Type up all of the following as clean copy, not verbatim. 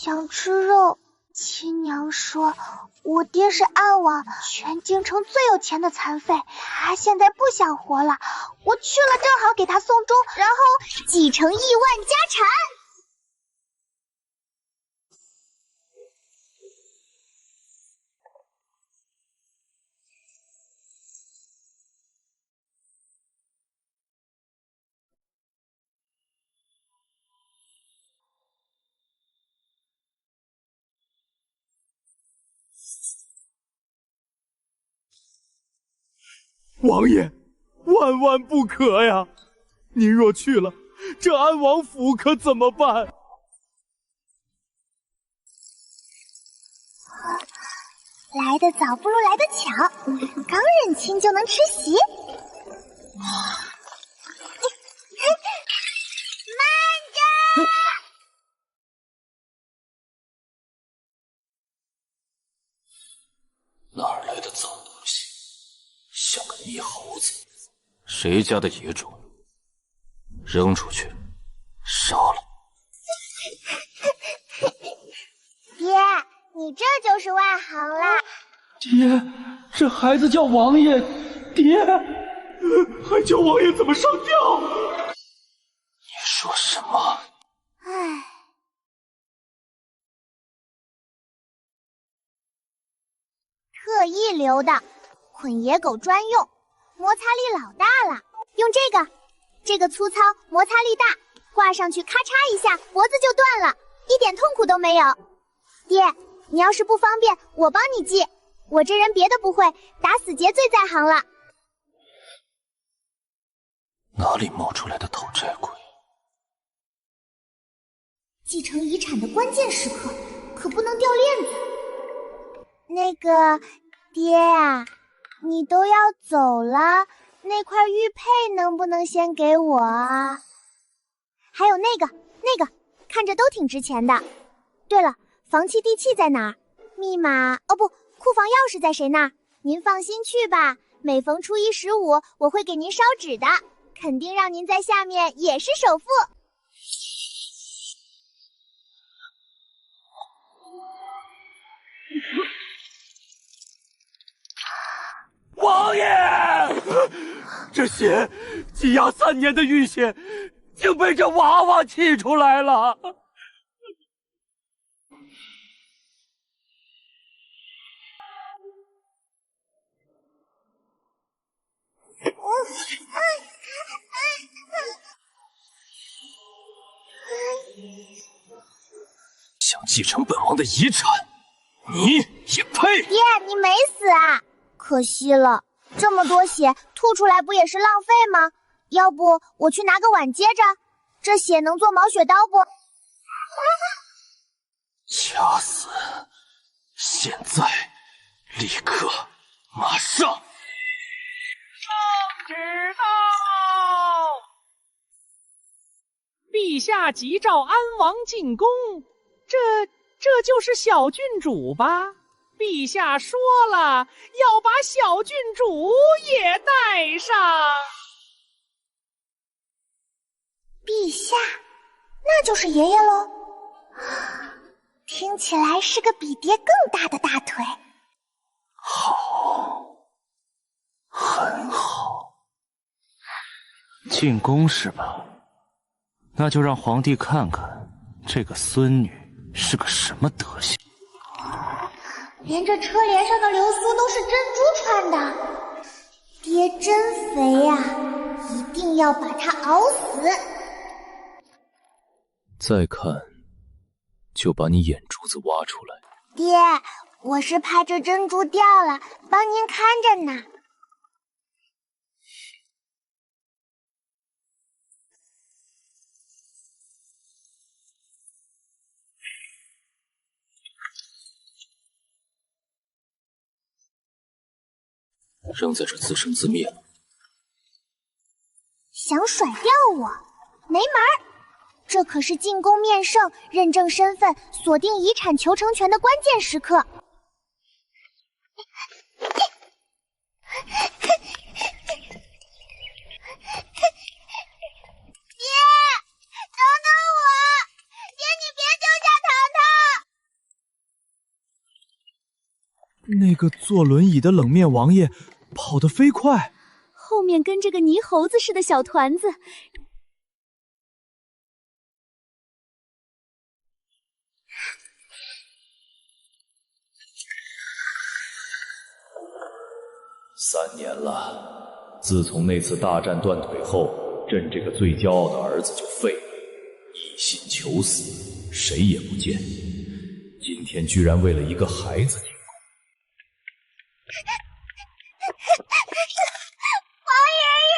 想吃肉。亲娘说，我爹是暗王，全京城最有钱的残废，他现在不想活了，我去了正好给他送终，然后继承亿万家产。王爷，万万不可呀！您若去了，这安王府可怎么办？来得早不如来得巧，刚认亲就能吃席。慢着！哪儿来的脏东西，像个泥猴子！谁家的野种，扔出去，杀了！爹，你这就是外行啦！爹，这孩子叫王爷，爹，还叫王爷怎么上吊？你说什么？唉。特意留的，捆野狗专用，摩擦力老大了。用这个粗糙，摩擦力大，挂上去咔嚓一下，脖子就断了，一点痛苦都没有。爹，你要是不方便，我帮你系。我这人别的不会，打死劫最在行了。哪里冒出来的讨债鬼？继承遗产的关键时刻，可不能掉链子。那个，爹啊，你都要走了，那块玉佩能不能先给我啊？还有那个，看着都挺值钱的。对了，房契地契在哪儿？密码，哦不，库房钥匙在谁那儿？您放心去吧，每逢初一15，我会给您烧纸的，肯定让您在下面也是首富。王爷，这血积压3年的玉血，竟被这娃娃气出来了。想继承本王的遗产，你也配？爹，你没死啊？可惜了，这么多血吐出来不也是浪费吗？要不我去拿个碗接着，这血能做毛血刀不？掐死！现在，立刻，马上！圣旨到！陛下急召安王进宫，这就是小郡主吧？陛下说了，要把小郡主也带上。陛下，那就是爷爷喽。听起来是个比爹更大的大腿。好，很好。进宫是吧？那就让皇帝看看这个孙女是个什么德行。连这车帘上的流苏都是珍珠穿的，爹真肥呀，一定要把它熬死。再看，就把你眼珠子挖出来。爹，我是怕这珍珠掉了，帮您看着呢。扔在这自生自灭了。想甩掉我，没门儿！这可是进宫面圣、认证身份、锁定遗产求成权的关键时刻。爹，等等我！爹，你别丢下糖糖！那个坐轮椅的冷面王爷跑得飞快，后面跟着个泥猴子似的小团子。3年了，自从那次大战断腿后，朕这个最骄傲的儿子就废了，一心求死，谁也不见。今天居然为了一个孩子进宫。王爷爷，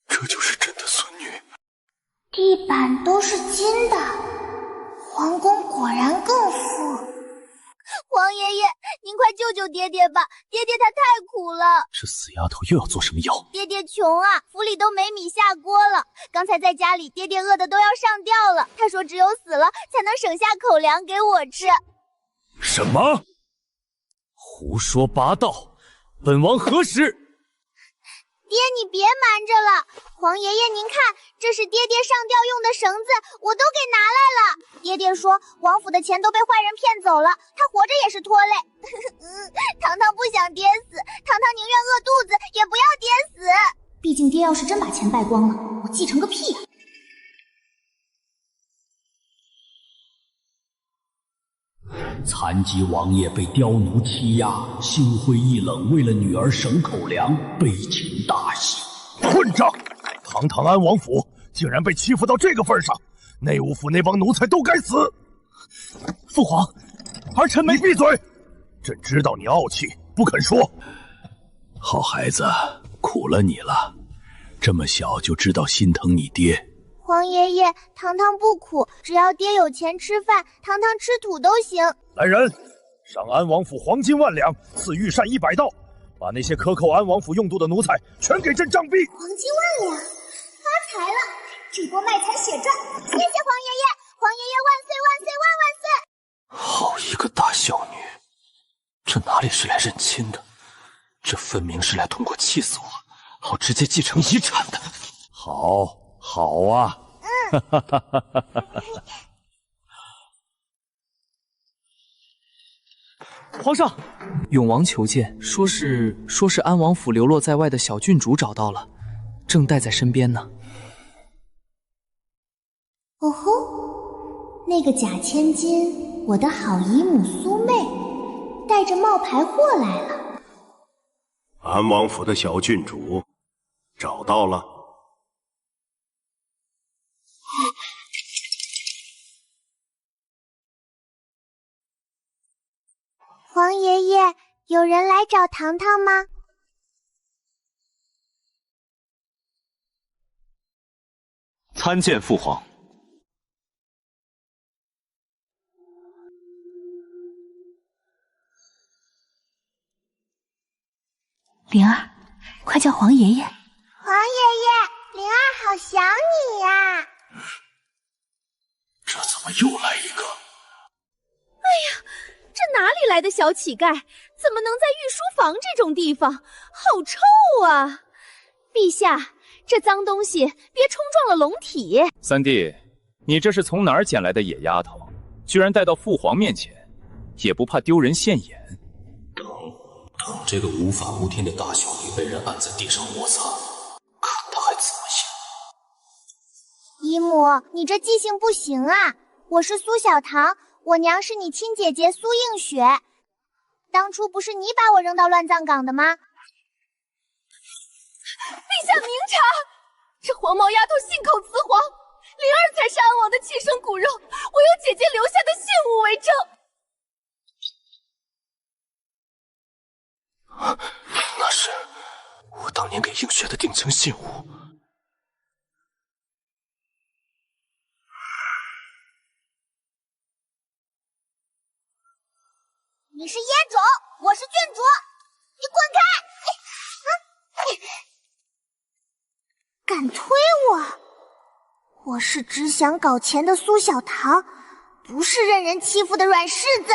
这就是朕的孙女。地板都是金的，皇宫果然更富。王爷爷，您快救救爹爹吧，爹爹他太苦了。这死丫头又要做什么妖？爹爹穷啊，府里都没米下锅了。刚才在家里，爹爹饿得都要上吊了。他说只有死了才能省下口粮给我吃。什么？胡说八道！本王何时？爹，你别瞒着了。皇爷爷，您看，这是爹爹上吊用的绳子，我都给拿来了。爹爹说，王府的钱都被坏人骗走了，他活着也是拖累。糖糖不想爹死，糖糖宁愿饿肚子，也不要爹死。毕竟爹要是真把钱败光了，我继承个屁啊！残疾王爷被刁奴欺压，心灰意冷，为了女儿省口粮，悲情大喜。混账！堂堂安王府竟然被欺负到这个份上，内务府那帮奴才都该死！父皇，儿臣没闭嘴。朕知道你傲气，不肯说。好孩子，苦了你了，这么小就知道心疼你爹。皇爷爷，糖糖不苦，只要爹有钱吃饭，糖糖吃土都行。来人，上安王府黄金10000两，赐御膳100道，把那些克扣安王府用度的奴才全给朕杖毙。黄金10000两，发财了！这波卖财血赚，谢谢皇爷爷！皇爷爷万岁万岁万万岁！好一个大孝女，这哪里是来认亲的，这分明是来通过气死我，好直接继承遗产的。好啊！皇上，永王求见，说是安王府流落在外的小郡主找到了，正带在身边呢。哦吼，那个假千金，我的好姨母苏妹，带着冒牌货来了。安王府的小郡主找到了。皇爷爷，有人来找糖糖吗？参见父皇。灵儿，快叫皇爷爷。皇爷爷，灵儿好想你呀。这怎么又来一个？哎呀，这哪里来的小乞丐？怎么能在御书房这种地方？好臭啊！陛下，这脏东西别冲撞了龙体。三弟，你这是从哪儿捡来的野丫头？居然带到父皇面前，也不怕丢人现眼？等这个无法无天的大小女被人按在地上摩擦，看她还怎么想。姨母，你这记性不行啊！我是苏小棠，我娘是你亲姐姐苏映雪。当初不是你把我扔到乱葬岗的吗？陛下明察，这黄毛丫头信口雌黄，灵儿才是安王的亲生骨肉，我有姐姐留下的信物为证。那是我当年给映雪的定情信物。你是野种，我是郡主，你滚开！敢推我！我是只想搞钱的苏小棠，不是任人欺负的软柿子。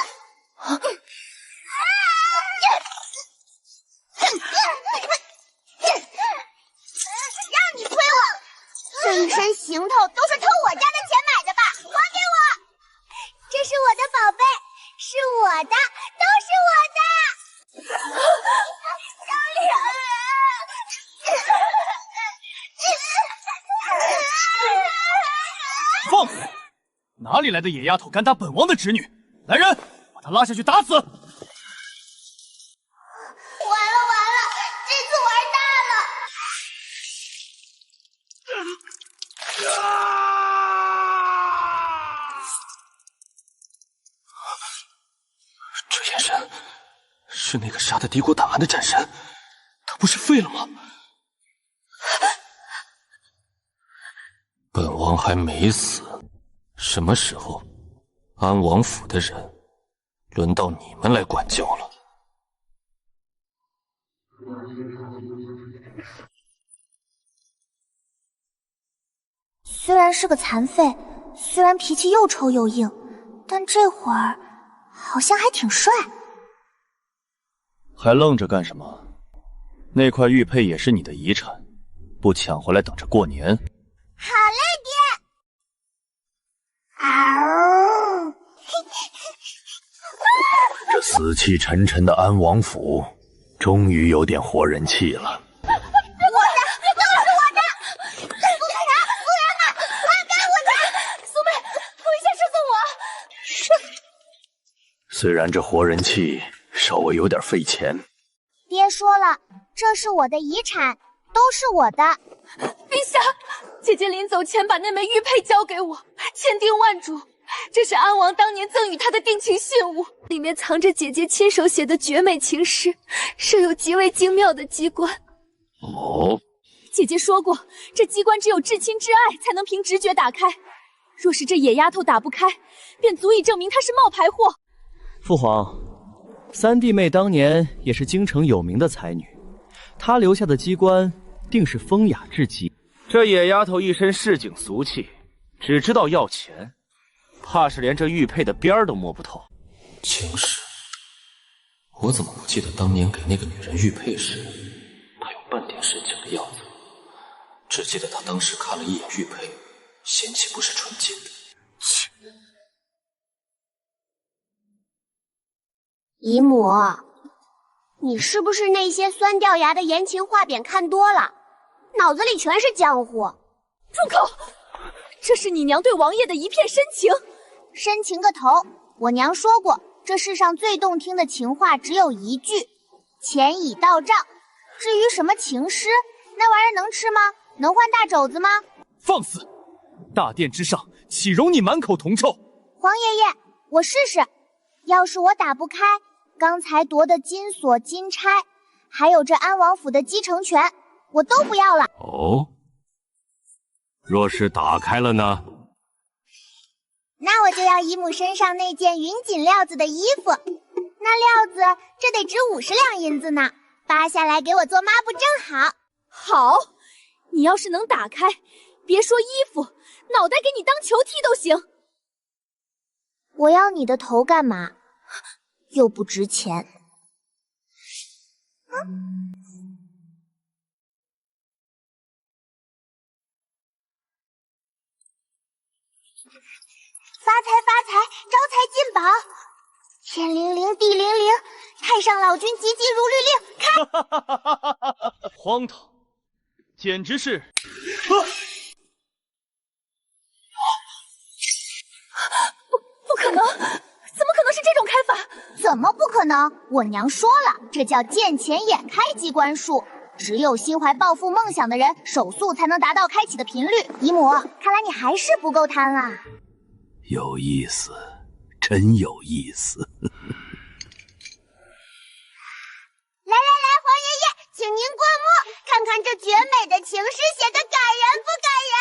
让你推我！这一身行头都是偷我家的钱买的吧？还给我！这是我的宝是我的，都是我的。小脸放肆！哪里来的野丫头敢打本王的侄女？来人，把她拉下去打死！完了，这次玩大了！这眼神是那个杀得敌国档案的战神，他不是废了吗？本王还没死，什么时候安王府的人轮到你们来管教了？虽然是个残废，虽然脾气又臭又硬，但这会儿好像还挺帅。还愣着干什么？那块玉佩也是你的遗产，不抢回来等着过年。好嘞，爹！嗷！这死气沉沉的安王府，终于有点活人气了。我的，都是我的！苏美人，夫人们，还给我的！苏妹，回下侍送我。虽然这活人气稍微有点费钱，爹说了，这是我的遗产，都是我的。陛下，姐姐临走前把那枚玉佩交给我，千叮万嘱，这是安王当年赠予她的定情信物，里面藏着姐姐亲手写的绝美情诗，设有极为精妙的机关。哦，姐姐说过，这机关只有至亲至爱才能凭直觉打开，若是这野丫头打不开，便足以证明她是冒牌货。父皇，三弟妹当年也是京城有名的才女，她留下的机关定是风雅至极。这野丫头一身市井俗气，只知道要钱，怕是连这玉佩的边儿都摸不透。情史，我怎么不记得当年给那个女人玉佩时，她有半点深情的样子？只记得她当时看了一眼玉佩，嫌弃不是纯金的。切！姨母，你是不是那些酸掉牙的言情画匾看多了，脑子里全是浆糊？住口！这是你娘对王爷的一片深情。深情个头！我娘说过，这世上最动听的情话只有一句：钱已到账。至于什么情诗，那玩意儿能吃吗？能换大肘子吗？放肆！大殿之上，岂容你满口铜臭？皇爷爷，我试试。要是我打不开刚才夺的金锁、金钗，还有这安王府的继承权，我都不要了。哦，若是打开了呢？那我就要姨母身上那件云锦料子的衣服，那料子这得值50两银子呢，扒下来给我做抹布正好。好，你要是能打开，别说衣服，脑袋给你当球踢都行。我要你的头干嘛？又不值钱。发财发财，招财进宝！天灵灵，地灵灵，太上老君急急如律令，看！荒唐，简直是！不可能！怎么可能是这种开法？怎么不可能？我娘说了，这叫见钱眼开机关术，只有心怀抱负梦想的人，手速才能达到开启的频率。姨母，看来你还是不够贪啊！有意思，真有意思。来，皇爷爷，请您过目，看看这绝美的情诗写得感人不感人？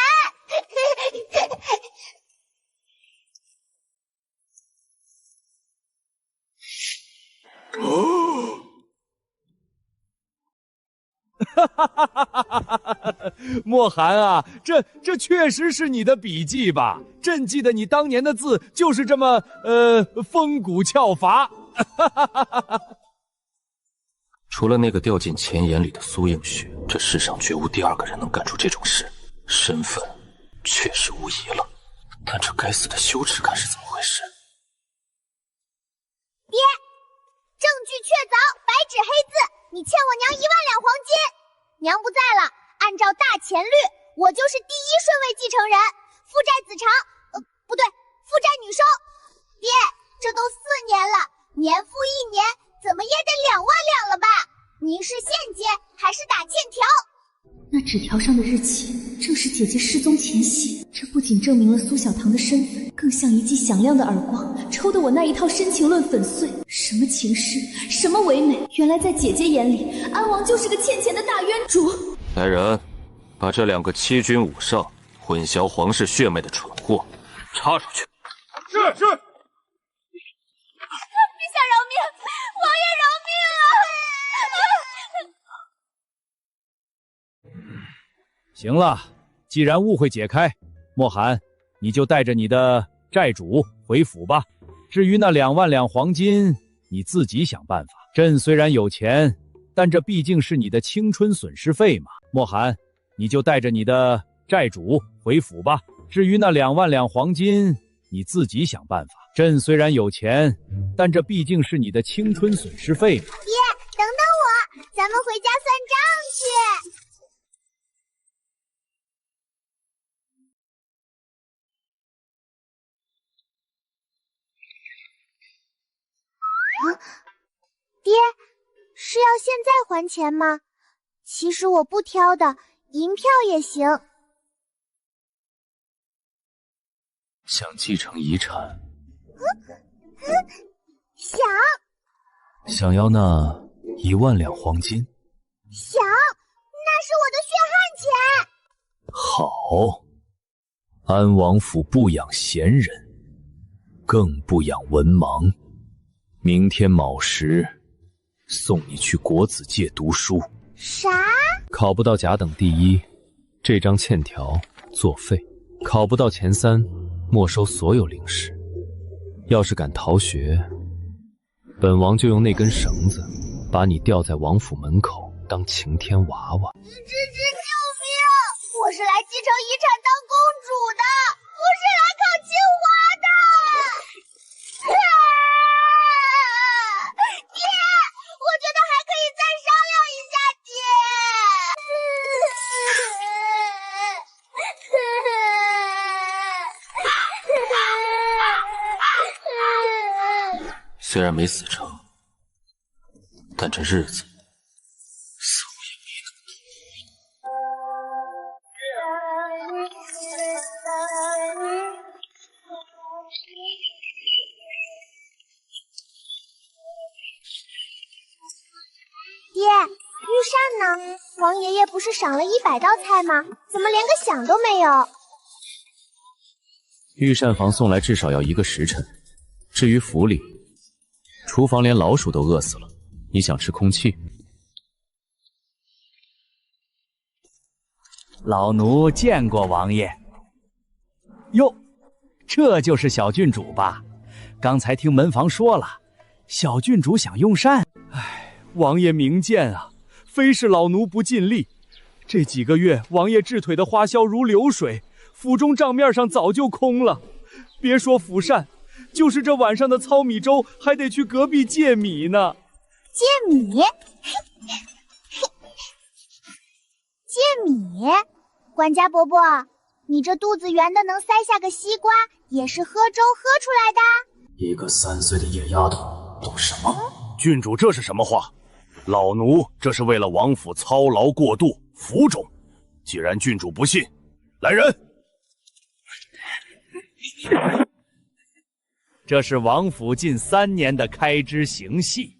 莫寒啊，这确实是你的笔记吧？朕记得你当年的字就是这么风骨峭伐。除了那个掉进钱眼里的苏映雪，这世上绝无第二个人能干出这种事。身份确实无疑了，但这该死的羞耻感是怎么回事？确凿，白纸黑字，你欠我娘1万两黄金。娘不在了，按照大钱律，我就是第1顺位继承人，父债子偿，不对，父债女收。爹，这都4年了，年复1年，怎么也得2万两了吧？您是现结还是打欠条？那纸条上的日期正是姐姐失踪前夕，这不仅证明了苏小棠的身份，更像一记响亮的耳光，抽得我那一套深情论粉碎。什么情诗，什么唯美，原来在姐姐眼里，安王就是个欠钱的大冤主。来人，把这2个欺君侮上、混淆皇室血脉的蠢货插出去。是。陛下饶命，王爷饶命啊！行了，既然误会解开，莫寒，你就带着你的债主回府吧。至于那2万两黄金，你自己想办法。朕虽然有钱，但这毕竟是你的青春损失费嘛。莫寒，你就带着你的债主回府吧。至于那2万两黄金，你自己想办法。朕虽然有钱，但这毕竟是你的青春损失费嘛。爹，等等我，咱们回家算账去。爹，是要现在还钱吗？其实我不挑的，银票也行。想继承遗产？想要那1万两黄金？想，那是我的血汗钱。好，安王府不养闲人，更不养文盲。明天卯时，送你去国子监读书。啥？考不到甲等第1，这张欠条作废；考不到前3，没收所有零食。要是敢逃学，本王就用那根绳子把你吊在王府门口当晴天娃娃。救命！我是来继承遗产当公主的，不是来考清华的。爹，我觉得还可以再商量一下，爹。虽然没死成，但这日子似乎也没那么爹，御膳呢？王爷爷不是赏了100道菜吗？怎么连个响都没有？御膳房送来至少要1个时辰。至于府里，厨房连老鼠都饿死了，你想吃空气？老奴见过王爷。哟，这就是小郡主吧？刚才听门房说了，小郡主想用膳。唉，王爷明鉴啊，非是老奴不尽力。这几个月，王爷治腿的花销如流水，府中账面上早就空了。别说府膳，就是这晚上的糙米粥，还得去隔壁借米呢。借米？借米？管家伯伯，你这肚子圆的能塞下个西瓜，也是喝粥喝出来的？一个3岁的野丫头懂什么？郡主这是什么话？老奴这是为了王府操劳过度，浮肿。既然郡主不信，来人！这是王府近3年的开支行系。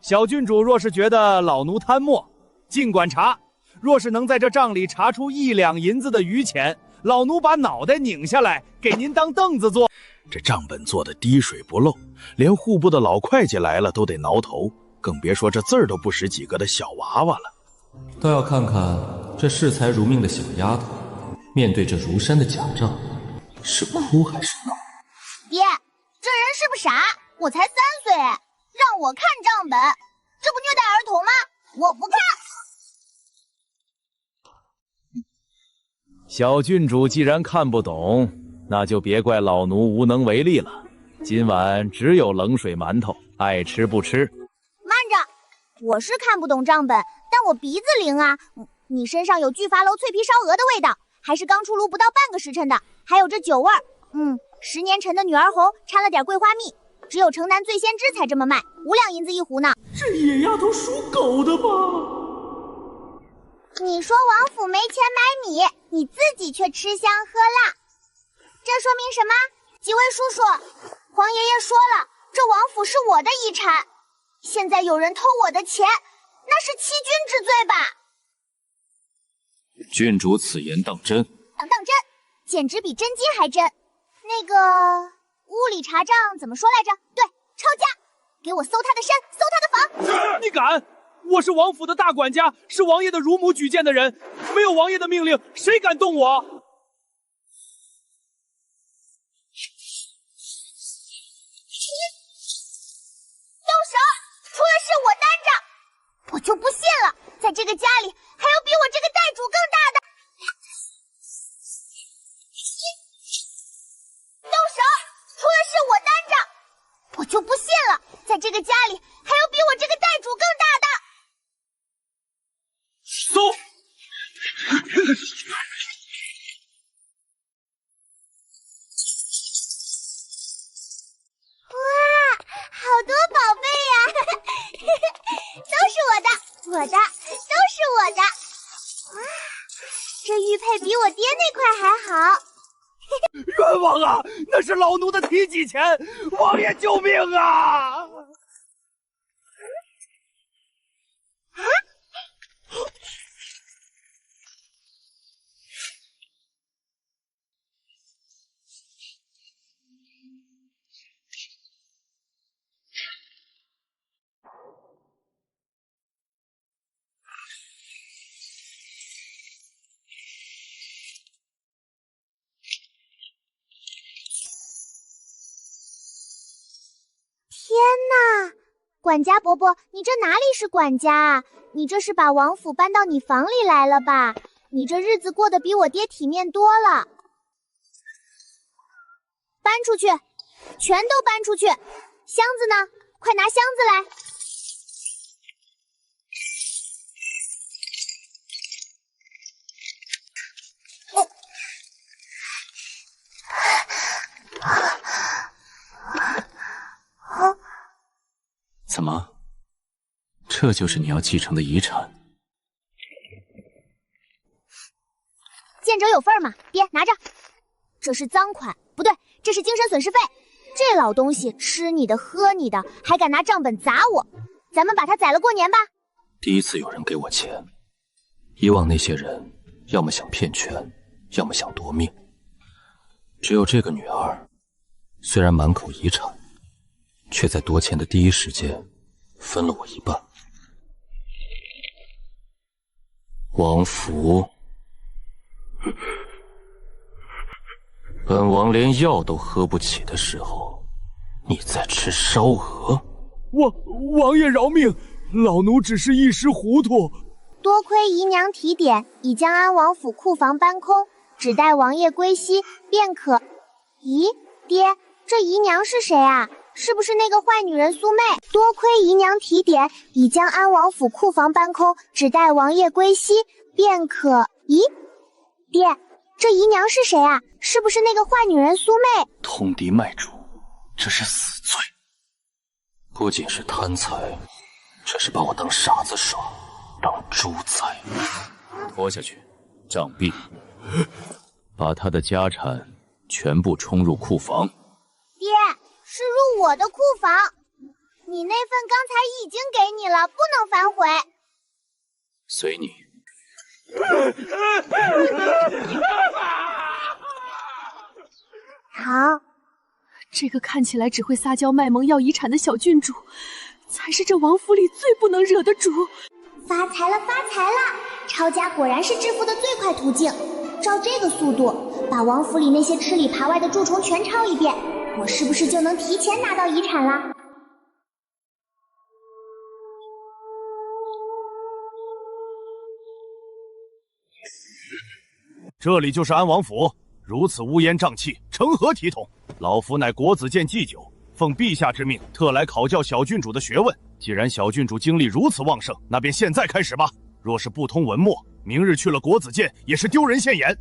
小郡主若是觉得老奴贪墨，尽管查。若是能在这账里查出1两银子的余钱，老奴把脑袋拧下来给您当凳子坐。这账本做的滴水不漏，连户部的老会计来了都得挠头，更别说这字儿都不识几个的小娃娃了。倒要看看这视财如命的小丫头，面对这如山的假账，是哭还是闹？爹，这人是不是傻？我才3岁，让我看账本，这不虐待儿童吗？我不看。小郡主既然看不懂，那就别怪老奴无能为力了。今晚只有冷水馒头，爱吃不吃。妈我是看不懂账本，但我鼻子灵啊。你身上有巨珐楼脆皮烧鹅的味道，还是刚出炉不到半个时辰的，还有这酒味儿。10年陈的女儿红掺了点桂花蜜，只有城南醉仙芝才这么卖，5两银子一壶呢。这野丫头属狗的吧？你说王府没钱买米，你自己却吃香喝辣，这说明什么？几位叔叔，皇爷爷说了，这王府是我的遗产，现在有人偷我的钱，那是欺君之罪吧？郡主此言当真？当真，简直比真金还真。那个屋里查账怎么说来着？对，抄家，给我搜他的身，搜他的房。你敢？我是王府的大管家，是王爷的乳母举荐的人，没有王爷的命令，谁敢动我？动手！除了是我担着，我就不信了，在这个家里还有比我这个债主更大的。动手！除了是我担着，我就不信了，在这个家里还有比我这个债主更大的。搜！哇，好多宝贝呀！都是我的，都是我的。哇，这玉佩比我爹那块还好。冤枉啊！那是老奴的提己钱，王爷救命啊！天哪，管家伯伯，你这哪里是管家啊？你这是把王府搬到你房里来了吧？你这日子过得比我爹体面多了。搬出去，全都搬出去！箱子呢？快拿箱子来！怎么，这就是你要继承的遗产？见者有份嘛，爹拿着。这是赃款，不对，这是精神损失费。这老东西吃你的喝你的，还敢拿账本砸我，咱们把他宰了过年吧。第一次有人给我钱，以往那些人要么想骗权，要么想夺命。只有这个女儿，虽然满口遗产，却在夺钱的第一时间分了我一半。王福，本王连药都喝不起的时候，你在吃烧鹅？王爷饶命，老奴只是一时糊涂。多亏姨娘提点，已将安王府库房搬空，只待王爷归西便可。咦，爹，这姨娘是谁啊？是不是那个坏女人苏妹？多亏姨娘提点，已将安王府库房搬空，只待王爷归西便可。咦，爹，这姨娘是谁啊？是不是那个坏女人苏妹？通敌卖主，这是死罪。不仅是贪财，这是把我当傻子耍，当猪宰。拖下去，杖毙，把他的家产全部冲入库房。爹，是入我的库房，你那份刚才已经给你了，不能反悔。随你。好，这个看起来只会撒娇卖萌要遗产的小郡主，才是这王府里最不能惹的主。发财了，发财了！抄家果然是致富的最快途径。照这个速度，把王府里那些吃里扒外的蛀虫全抄一遍，我是不是就能提前拿到遗产了？这里就是安王府，如此乌烟瘴气，成何体统？老夫乃国子监祭酒，奉陛下之命，特来考教小郡主的学问。既然小郡主精力如此旺盛，那便现在开始吧。若是不通文墨，明日去了国子监也是丢人现眼。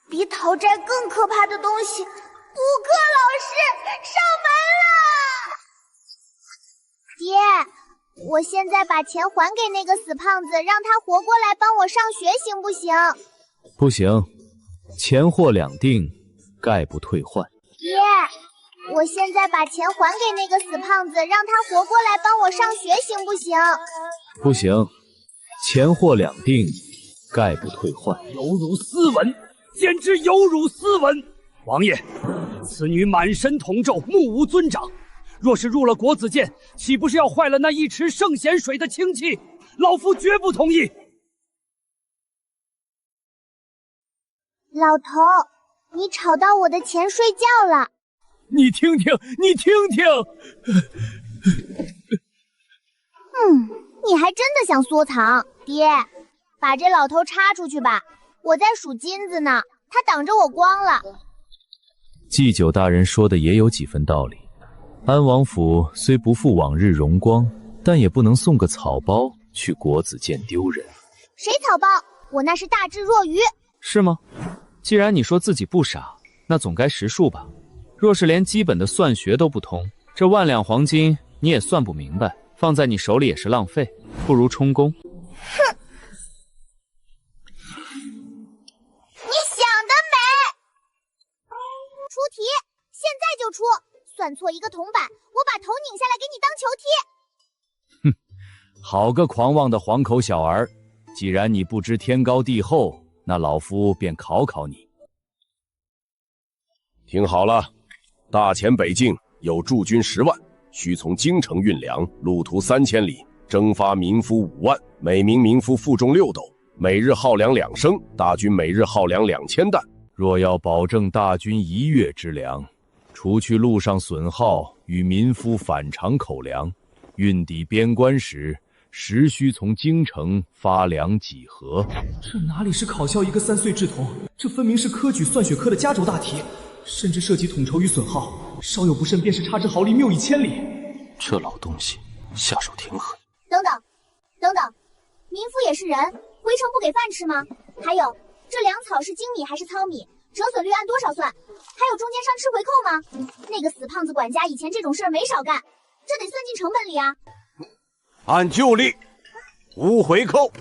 比讨债更可怕的东西，补课老师上门了！爹，我现在把钱还给那个死胖子，让他活过来帮我上学，行不行？不行，钱货两定，概不退换。爹，我现在把钱还给那个死胖子，让他活过来帮我上学，行不行？不行，钱货两定，概不退换。有辱斯文，简直有辱斯文！王爷，此女满身铜咒，目无尊长，若是入了国子监，岂不是要坏了那一池圣贤水的清气？老夫绝不同意。老头，你吵到我的钱睡觉了。你听听，你听听。你还真的想缩藏？爹，把这老头插出去吧，我在数金子呢，他挡着我光了。祭酒大人说的也有几分道理。安王府虽不复往日荣光，但也不能送个草包去国子监丢人。谁草包？我那是大智若愚。是吗？既然你说自己不傻，那总该识数吧。若是连基本的算学都不通，这万两黄金你也算不明白，放在你手里也是浪费，不如充公。哼！你想得美！出题，现在就出！算错一个铜板，我把头拧下来给你当球踢！哼，好个狂妄的黄口小儿！既然你不知天高地厚，那老夫便考考你。听好了，大前北境有驻军10万，需从京城运粮，路途3000里，征发民夫5万，每名民夫负重6斗，每日耗粮2升，大军每日耗粮2000担。若要保证大军1月之粮，除去路上损耗与民夫反常口粮，运抵边关时，实需从京城发粮几何。这哪里是考校一个3岁稚童，这分明是科举算学科的压轴大题，甚至涉及统筹与损耗，稍有不慎便是差之毫厘，谬以千里。这老东西下手挺狠。等等，民夫也是人，回城不给饭吃吗？还有，这粮草是精米还是糙米？折损率按多少算？还有中间商吃回扣吗？那个死胖子管家以前这种事儿没少干，这得算进成本里啊。按旧例，无回扣，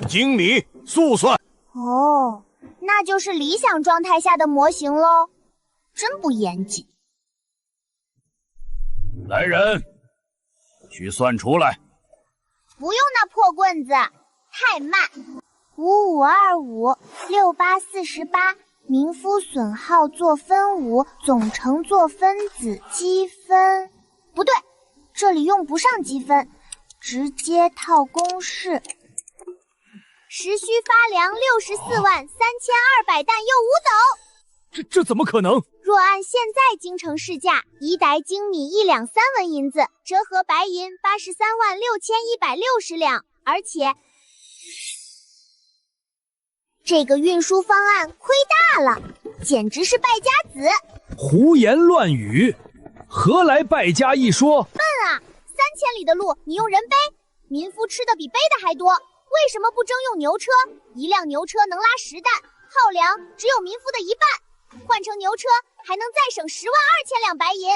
精米速算。哦，那就是理想状态下的模型喽，真不严谨。来人，去算出来。不用那破棍子，太慢。5525 6848，民夫损耗做分5，总成做分子积分。不对，这里用不上积分，直接套公式。时需发粮64万3200担又5斗。这怎么可能？若按现在京城市价，1袋精米1两3文银子，折合白银83万6160两，而且这个运输方案亏大了，简直是败家子！胡言乱语，何来败家一说？笨啊！3000里的路你用人背，民夫吃的比背的还多，为什么不征用牛车？一辆牛车能拉10担，耗粮只有民夫的1半，换成牛车还能再省10万2千两白银。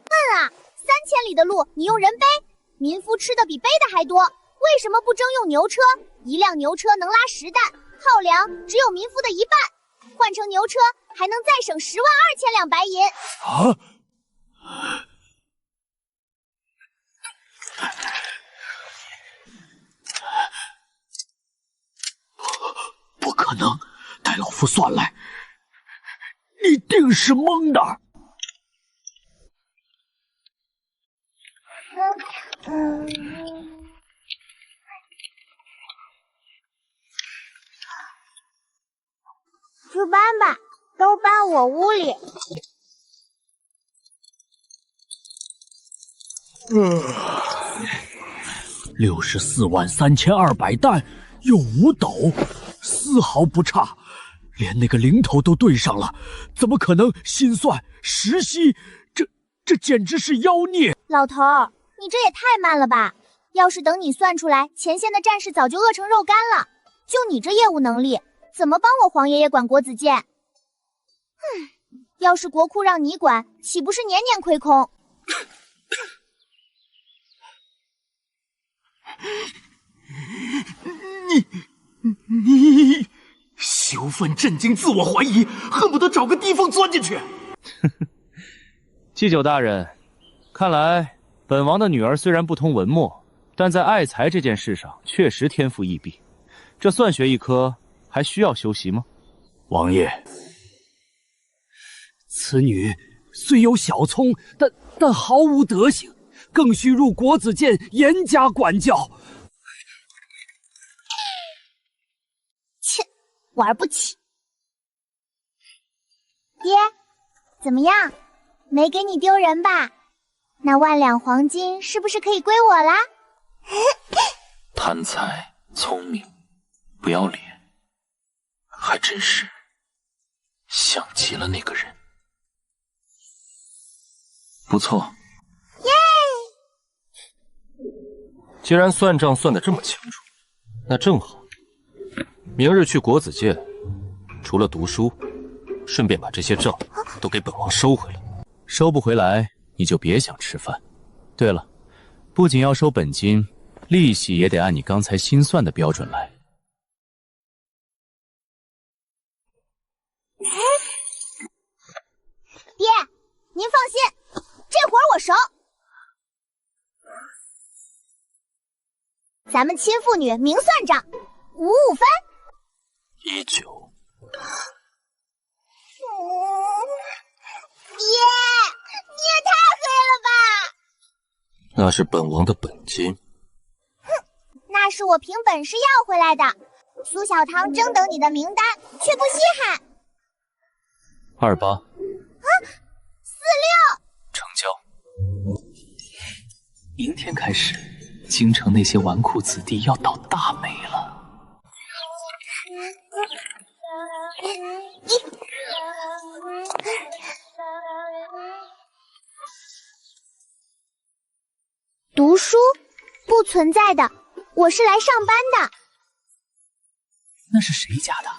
笨啊！3000里的路你用人背，民夫吃的比背的还多，为什么不征用牛车？一辆牛车能拉10担，耗粮只有民夫的1半，换成牛车还能再省10万2千两白银。不可能，带老夫算来，你定是蒙的。去搬吧，都搬我屋里。64万3200担，有5斗，丝毫不差。连那个零头都对上了，怎么可能心算时息？这简直是妖孽！老头儿，你这也太慢了吧！要是等你算出来，前线的战士早就饿成肉干了。就你这业务能力，怎么帮我皇爷爷管国子监？要是国库让你管，岂不是年年亏空？你羞愤、震惊、自我怀疑，恨不得找个地缝钻进去。祭酒大人，看来本王的女儿虽然不通文墨，但在爱才这件事上确实天赋异禀。这算学一科还需要修习吗？王爷，此女虽有小聪，但毫无德行，更需入国子监严加管教。切，玩不起。爹，怎么样？没给你丢人吧？那万两黄金是不是可以归我啦？贪财、聪明、不要脸，还真是像极了那个人。不错，耶！既然算账算得这么清楚，那正好，明日去国子监，除了读书，顺便把这些账都给本王收回来。收不回来，你就别想吃饭。对了，不仅要收本金，利息也得按你刚才心算的标准来。爹，您放心，这活儿我熟。咱们亲父女明算账，55分。19。爹，你也太黑了吧！那是本王的本金。那是我凭本事要回来的。苏小棠正等你的名单，却不稀罕。28。啊，46。成交。明天开始，京城那些纨绔子弟要倒大霉了。读书？不存在的，我是来上班的。那是谁家的？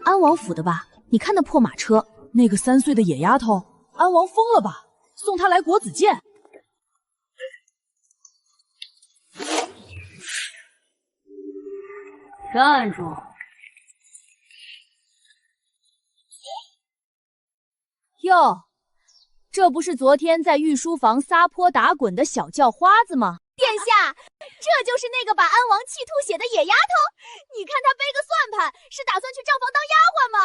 安王府的吧？你看那破马车，那个3岁的野丫头，安王疯了吧？送她来国子监。站住！哟，这不是昨天在御书房撒泼打滚的小叫花子吗？殿下，这就是那个把安王气吐血的野丫头。你看她背个算盘，是打算去账房当丫鬟吗？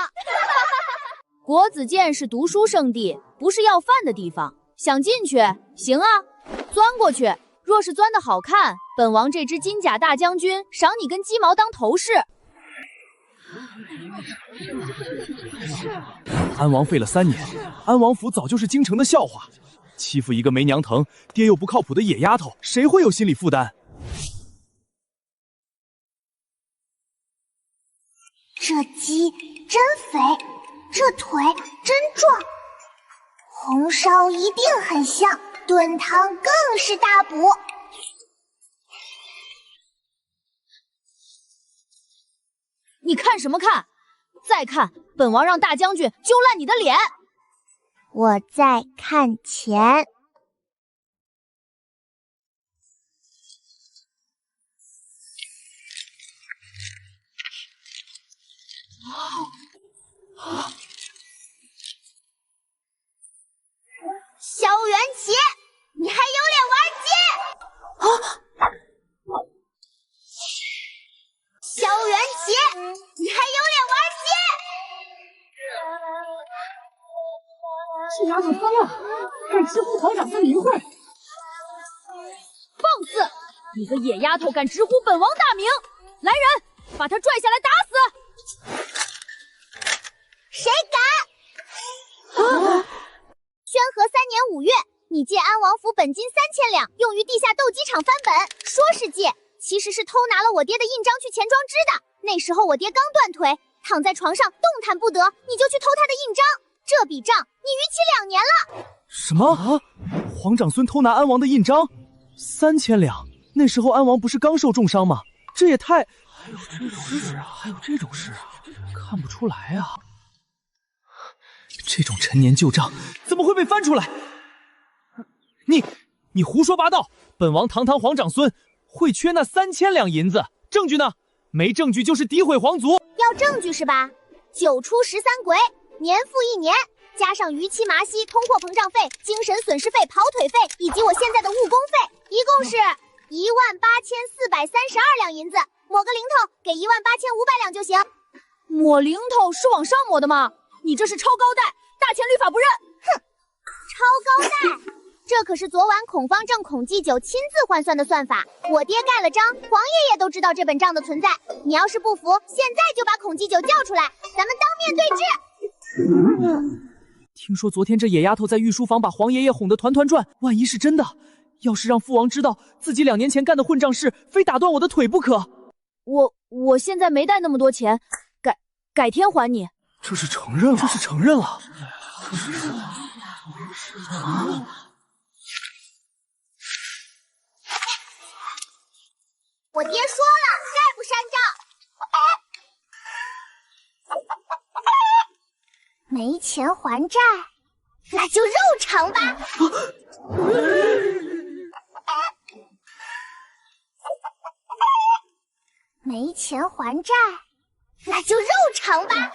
国子监是读书圣地，不是要饭的地方。想进去，行啊，钻过去。若是钻得好看，本王这只金甲大将军赏你根鸡毛当头饰。安王废了3年，安王府早就是京城的笑话。欺负一个没娘疼、爹又不靠谱的野丫头，谁会有心理负担？这鸡真肥，这腿真壮，红烧一定很香，炖汤更是大补。你看什么看？再看，本王让大将军揪烂你的脸！我在看钱。萧元齐，你还有脸玩鸡？啊！萧元齐，你还有脸玩鸡？这丫头疯了，敢直呼皇长孙名讳！放肆！你个野丫头敢直呼本王大名！来人，把她拽下来打死！谁敢？宣和3年5月，你借安王府本金3000两，用于地下斗鸡场翻本。说是借，其实是偷拿了我爹的印章去钱庄支的。那时候我爹刚断腿，躺在床上动弹不得，你就去偷他的印章，这笔账你逾期2年了。什么？皇长孙偷拿安王的印章，3000两。那时候安王不是刚受重伤吗？这也太……还有这种事啊！看不出来啊！这种陈年旧账怎么会被翻出来？你胡说八道！本王堂堂皇长孙会缺那3000两银子？证据呢？没证据就是诋毁皇族。要证据是吧？9出13回，年复1年，加上逾期麻息、通货膨胀费、精神损失费、跑腿费以及我现在的误工费，一共是18432两银子。抹个零头，给18500两就行。抹零头是往上抹的吗？你这是超高贷，大钱律法不认！哼，超高贷，这可是昨晚孔方正、孔祭酒亲自换算的算法。我爹盖了章，皇爷爷都知道这本账的存在。你要是不服，现在就把孔祭酒叫出来，咱们当面对质。听说昨天这野丫头在御书房把皇爷爷哄得团团转，万一是真的，要是让父王知道自己2年前干的混账事，非打断我的腿不可。我现在没带那么多钱，改天还你。这是承认了。我爹说了，概不删账。没钱还债，那就肉偿吧。没钱还债，那就肉偿吧。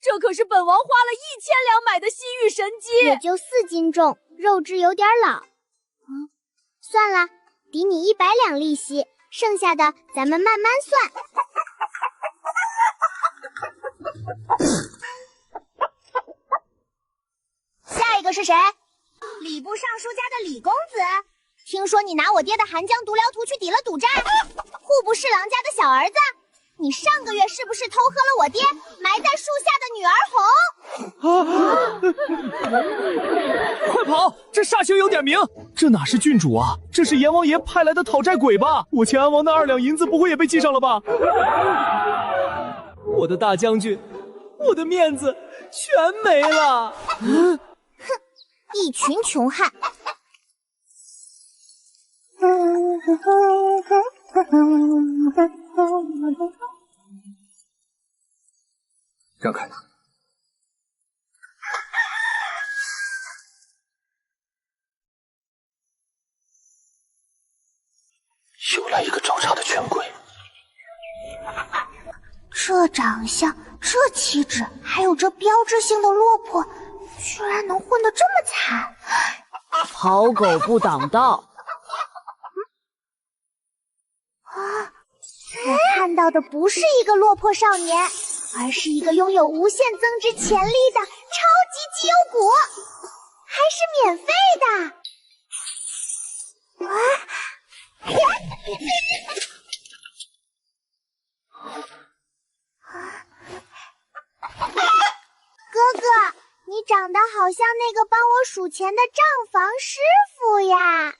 这可是本王花了1000两买的西域神鸡，也就4斤重，肉质有点老。算了，抵你100两利息，剩下的咱们慢慢算。下一个是谁？礼部尚书家的李公子。听说你拿我爹的寒江毒疗图去抵了赌债，户部侍郎家的小儿子。你上个月是不是偷喝了我爹埋在树下的女儿红？快跑！这煞星有点名，这哪是郡主啊？这是阎王爷派来的讨债鬼吧？我欠安王的2两银子不会也被记上了吧？我的大将军，我的面子全没了！哼，一群穷汉！让开！又来一个找茬的权贵。这长相，这气质，还有这标志性的落魄，居然能混得这么惨！好狗不挡道。我看到的不是一个落魄少年，而是一个拥有无限增值潜力的超级绩优股，还是免费的。哥哥，你长得好像那个帮我数钱的账房师傅呀，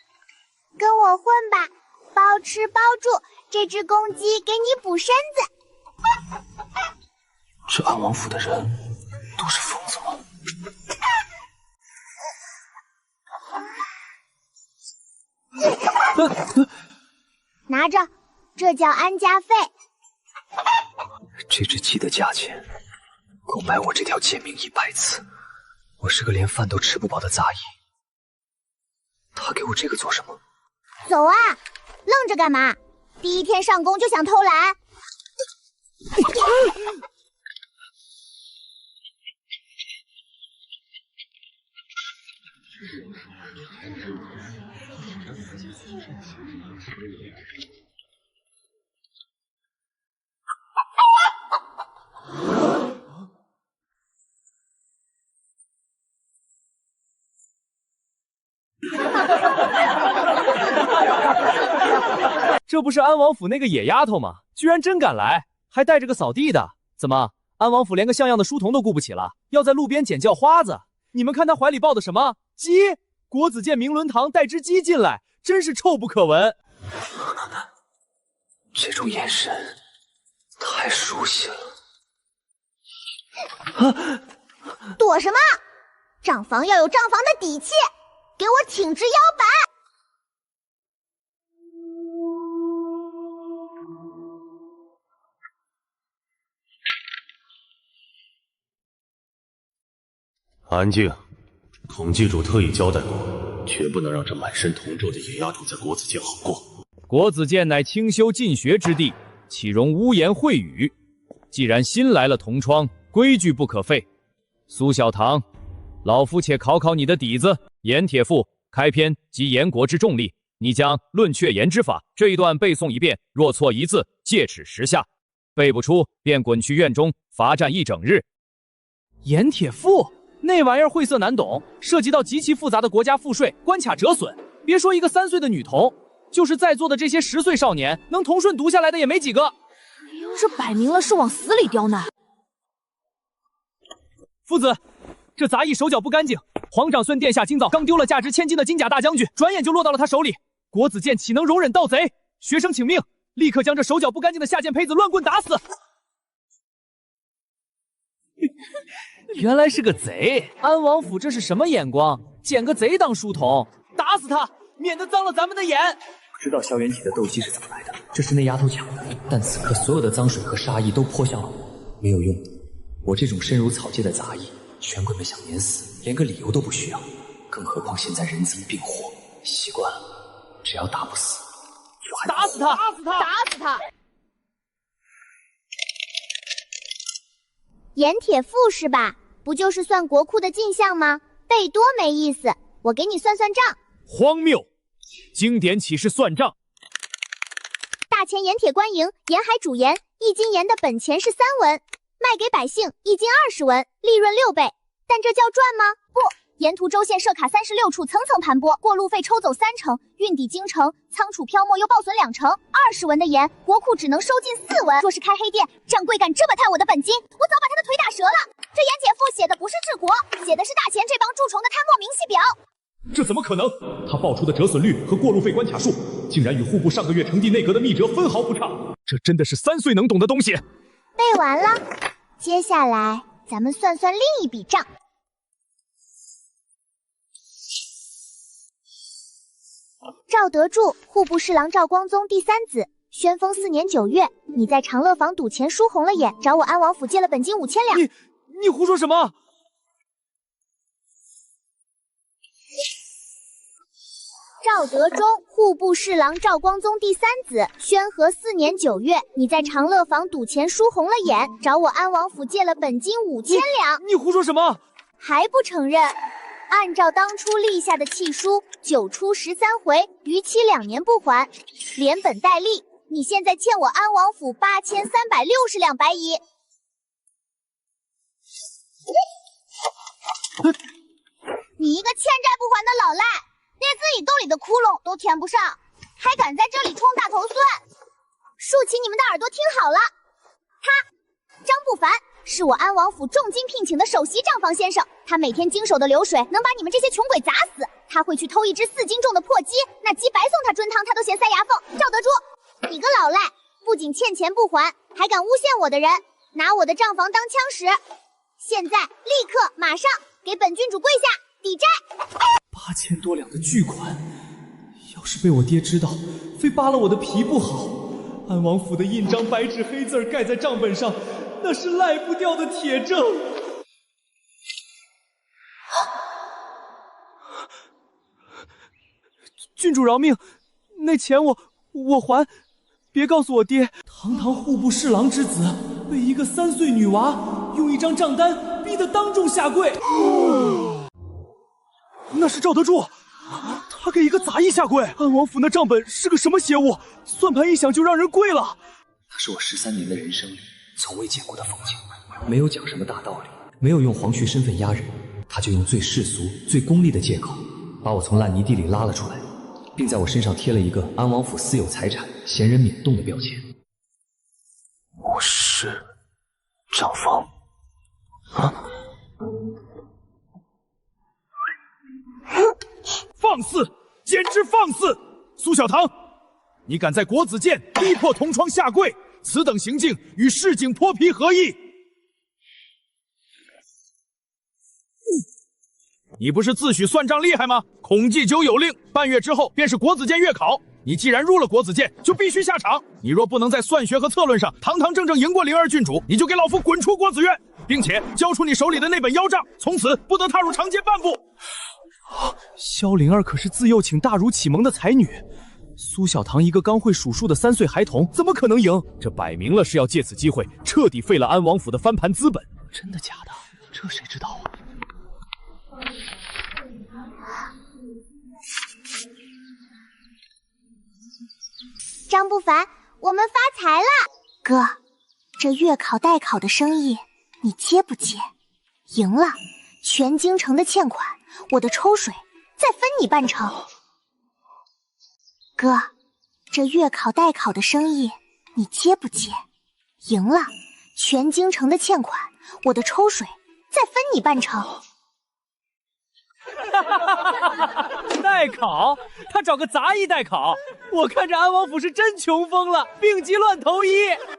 跟我混吧，包吃包住，这只公鸡给你补身子。这安王府的人都是疯子吗？拿着，这叫安家费。这只鸡的价钱够买我这条贱命100次。我是个连饭都吃不饱的杂役，他给我这个做什么？走啊！愣着干嘛？第一天上工就想偷懒？这不是安王府那个野丫头吗？居然真敢来，还带着个扫地的。怎么，安王府连个像样的书童都顾不起了，要在路边捡叫花子？你们看他怀里抱的什么鸡？国子监明伦堂带只鸡进来，真是臭不可闻。这种眼神太熟悉了。躲什么？账房要有账房的底气，给我挺直腰板。安静！孔记主特意交代过，绝不能让这满身铜咒的野丫头在国子监好过。国子监乃清修进学之地，岂容污言秽语？既然新来了同窗，规矩不可废。苏小棠，老夫且考考你的底子。盐铁赋开篇即言国之重力，你将论确言之法这一段背诵一遍，若错一字，戒尺10下。背不出，便滚去院中罚站1整日。盐铁赋？那玩意儿晦涩难懂，涉及到极其复杂的国家赋税、关卡折损。别说一个3岁的女童，就是在座的这些10岁少年，能同顺读下来的也没几个。这摆明了是往死里刁难。夫子，这杂役手脚不干净。皇长孙殿下今早刚丢了价值1000金的金甲大将军，转眼就落到了他手里。国子监岂能容忍盗贼？学生请命，立刻将这手脚不干净的下贱胚子乱棍打死。原来是个贼！安王府这是什么眼光？捡个贼当书童？打死他，免得脏了咱们的眼！不知道萧元启的斗鸡是怎么来的，这是那丫头抢的。但此刻所有的脏水和杀意都泼向了我，没有用的。我这种深入草芥的杂役，权贵们想碾死，连个理由都不需要。更何况现在人赃并获，习惯了，只要打不死，就还打死他！打死他！打死他！盐铁赋是吧？不就是算国库的进项吗？背多没意思，我给你算算账。荒谬！经典岂是算账？大钱盐铁官营，沿海主盐，1斤盐的本钱是3文，卖给百姓1斤20文，利润6倍。但这叫赚吗？不，沿途州县设卡36处，层层盘剥，过路费抽走3成，运抵京城，仓储漂没又报损2成，20文的盐，国库只能收进4文。若是开黑店，掌柜敢这么探我的本金，我早把他的腿打折了。这盐铁赋写的不是治国，写的是大钱这帮蛀虫的贪墨明细表。这怎么可能？他报出的折损率和过路费关卡数，竟然与户部上个月呈递内阁的密折分毫不差。这真的是3岁能懂的东西。背完了，接下来咱们算算另一笔账。赵德柱，户部侍郎赵光宗第3子，宣封4年9月，你在长乐坊赌钱输红了眼，找我安王府借了本金5000两。你胡说什么？赵德忠，户部侍郎赵光宗第3子，宣和4年9月，你在长乐坊赌钱输红了眼，找我安王府借了本金5000两。你胡说什么？还不承认？按照当初立下的契书，9出13回，逾期2年不还，连本带利，你现在欠我安王府8360两白银。你一个欠债不还的老赖，连自己兜里的窟窿都填不上，还敢在这里充大头孙！竖起你们的耳朵听好了，他张不凡是我安王府重金聘请的首席账房先生，他每天经手的流水能把你们这些穷鬼砸死。他会去偷一只4斤重的破鸡，那鸡白送他炖汤他都嫌塞牙缝。赵德珠，你个老赖，不仅欠钱不还，还敢诬陷我的人，拿我的账房当枪使。现在立刻马上给本郡主跪下抵债。8000多两的巨款，要是被我爹知道，非扒了我的皮不好。安王府的印章白纸黑字盖在账本上，那是赖不掉的铁证。郡主饶命，那钱我还，别告诉我爹。堂堂户部侍郎之子，被一个3岁女娃用一张账单逼得当众下跪。那是赵德柱，他给一个杂役下跪。安王府那账本是个什么邪物？算盘一响就让人跪了。那是我13年的人生里从未见过的风景，没有讲什么大道理，没有用皇婿身份压人，他就用最世俗、最功利的借口把我从烂泥地里拉了出来，并在我身上贴了一个安王府私有财产、闲人免动的标签。我是张峰啊！放肆，简直放肆！苏小棠，你敢在国子监逼迫同窗下跪，此等行径与市井泼皮何异？你不是自诩算账厉害吗？孔祭酒有令，半月之后便是国子监月考。你既然入了国子监，就必须下场。你若不能在算学和策论上堂堂正正赢过灵儿郡主，你就给老夫滚出国子院，并且交出你手里的那本妖账，从此不得踏入长街半步。萧灵儿可是自幼请大儒启蒙的才女，苏小棠一个刚会数数的3岁孩童，怎么可能赢？这摆明了是要借此机会彻底废了安王府的翻盘资本。真的假的？这谁知道啊？张不凡，我们发财了！哥，这月考代考的生意你接不接？赢了，全京城的欠款，我的抽水再分你半成。哥，这月考代考的生意你接不接？赢了，全京城的欠款，我的抽水再分你半成。代考？他找个杂役代考？我看这安王府是真穷疯了，病急乱投医。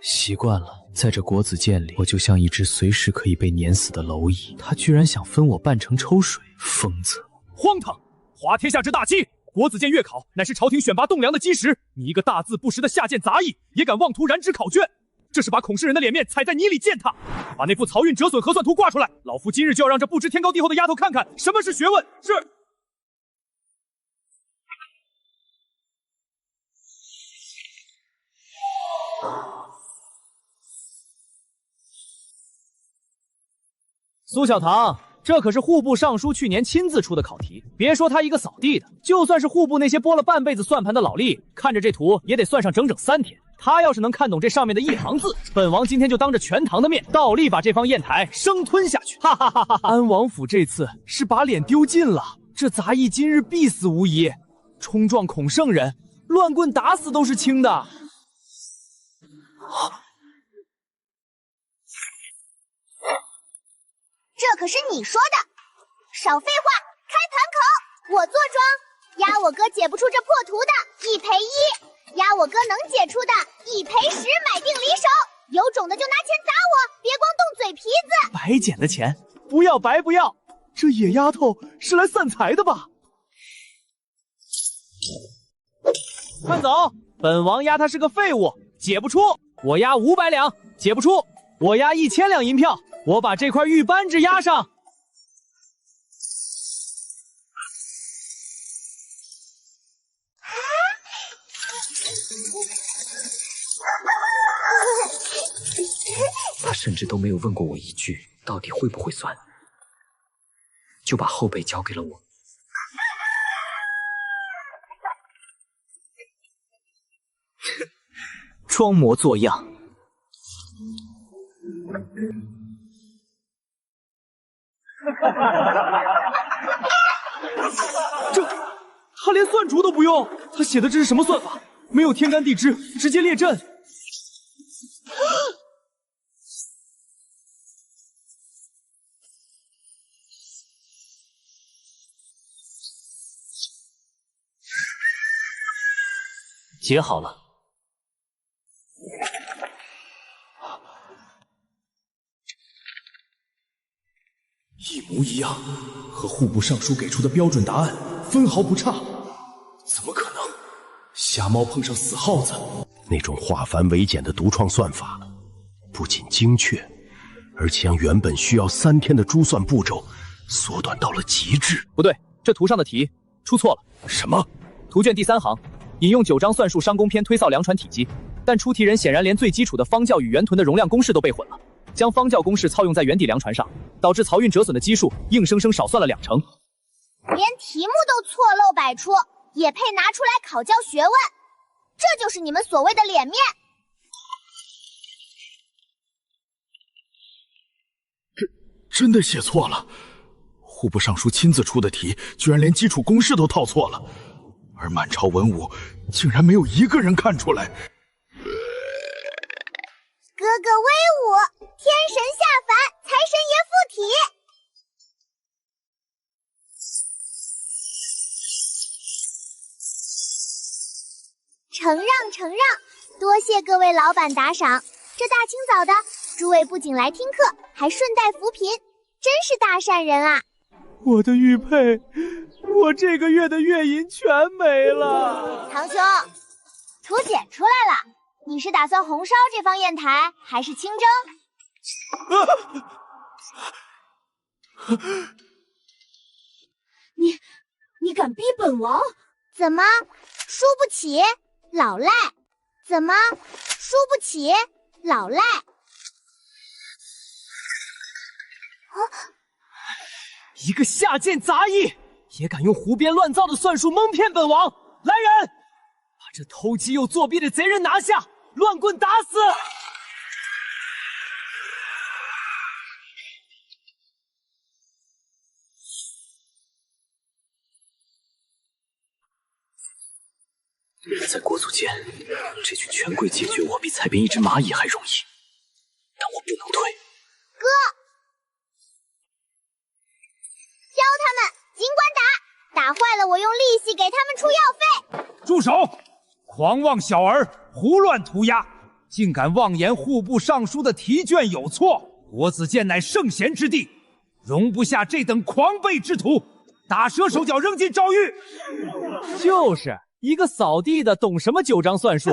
习惯了，在这国子监里，我就像一只随时可以被碾死的蝼蚁。他居然想分我半成抽水，疯子！荒唐！滑天下之大稽，国子监月考乃是朝廷选拔栋梁的基石，你一个大字不识的下贱杂役，也敢妄图染指考卷，这是把孔氏人的脸面踩在泥里践踏。把那副漕运折损核算图挂出来，老夫今日就要让这不知天高地厚的丫头看看什么是学问。是。苏小棠，这可是户部尚书去年亲自出的考题，别说他一个扫地的，就算是户部那些拨了半辈子算盘的老吏，看着这图也得算上整整3天。他要是能看懂这上面的一行字，本王今天就当着全堂的面，倒立把这方砚台生吞下去！哈哈哈哈！安王府这次是把脸丢尽了，这杂役今日必死无疑。冲撞孔圣人，乱棍打死都是轻的。这可是你说的，少废话，开盘口！我坐庄，压我哥解不出这破图的，1赔1；压我哥能解出的，1赔10，买定离手。有种的就拿钱砸我，别光动嘴皮子。白捡的钱，不要白不要。这野丫头是来散财的吧？快走！本王压他是个废物，解不出，我压500两；解不出，我压1000两银票。我把这块玉扳指压上。他甚至都没有问过我一句到底会不会算，就把后背交给了我。装模作样。这他连算竹都不用，他写的这是什么算法？没有天干地支，直接列阵。解好了。一模一样，和户部尚书给出的标准答案分毫不差。怎么可能？瞎猫碰上死耗子。那种化繁为简的独创算法，不仅精确，而且将原本需要3天的珠算步骤缩短到了极致。不对，这图上的题出错了。什么？图卷第3行引用9章算术商工篇推扫梁船体积，但出题人显然连最基础的方教与圆臀的容量公式都背混了，将方教公式操用在圆底梁船上，导致漕运折损的基数硬生生少算了2成。连题目都错漏百出，也配拿出来考教学问？这就是你们所谓的脸面。真的写错了，户部尚书亲自出的题，居然连基础公式都套错了，而满朝文武竟然没有一个人看出来。哥哥威武，天神下凡，财神爷附体。承让，多谢各位老板打赏。这大清早的，诸位不仅来听课，还顺带扶贫，真是大善人啊！我的玉佩，我这个月的月银全没了。堂兄，图姐出来了，你是打算红烧这方砚台，还是清蒸？你敢逼本王？怎么输不起？老赖！怎么输不起？老赖！一个下贱杂役，也敢用胡编乱造的算术蒙骗本王！来人，把这偷鸡又作弊的贼人拿下，乱棍打死！在国祖监，这群权贵解决我比踩扁一只蚂蚁还容易，但我不能退。哥，教他们，尽管打，打坏了我用利息给他们出药费。住手！狂妄小儿，胡乱涂鸦，竟敢妄言户部尚书的题卷有错！国子监乃圣贤之地，容不下这等狂悖之徒，打折手脚，扔进诏狱。就是。一个扫地的懂什么九章算术，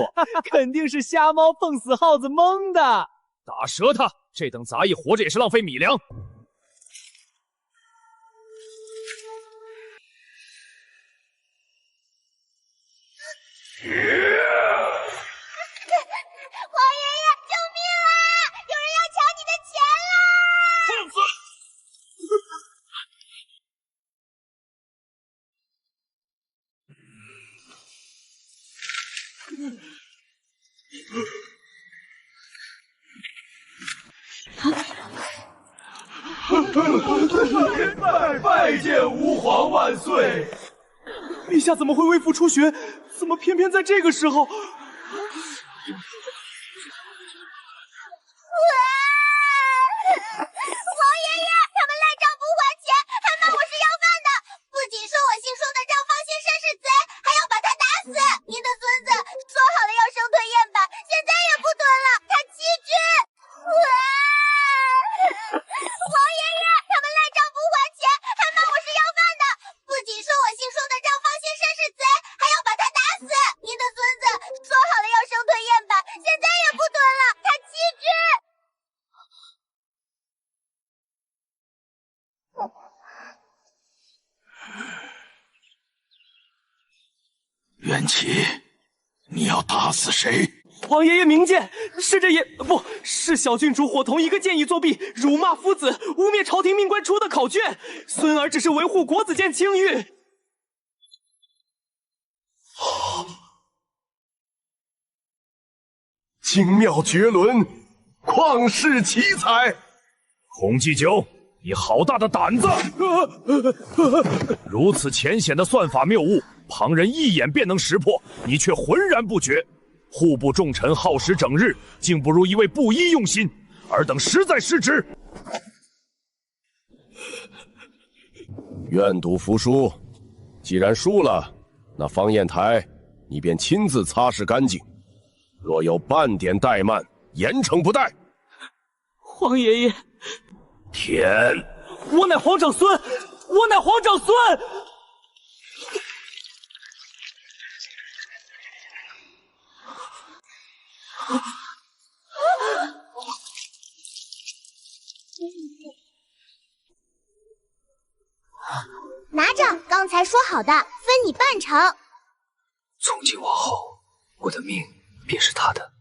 肯定是瞎猫碰死耗子蒙的。打折他！这等杂役活着也是浪费米粮。王爷爷，救命啊！有人要抢你的钱啦！放肆！拜见吾皇万岁！陛下怎么会微服出巡？怎么偏偏在这个时候？王爷爷，他们赖账不还钱，还骂我是要饭的，不仅说我姓舒的账房先生是贼，还要把他打死。您的孙子说好了要生吞燕板，现在也不吞了，他欺君。王爷爷，他们赖账不还钱，还骂我是要饭的，不仅说我姓舒的账房先生是贼，还要把他打死。您的孙子说好了要生吞燕板，现在也不吞了，他欺君。袁启，你要打死谁？王爷爷明鉴，是这不是小郡主伙同一个谏议作弊，辱骂夫子，污蔑朝廷命官出的考卷。孙儿只是维护国子监清誉。精妙绝伦，旷世奇才。洪继久，你好大的胆子！如此浅显的算法谬误，旁人一眼便能识破，你却浑然不觉。户部重臣耗时整日，竟不如一位布衣用心，尔等实在失职。愿赌服输，既然输了，那方砚台你便亲自擦拭干净。若有半点怠慢，严惩不贷。皇爷爷，天，我乃皇长孙，我乃皇长孙。拿着，刚才说好的，分你半成。从今往后，我的命便是他的。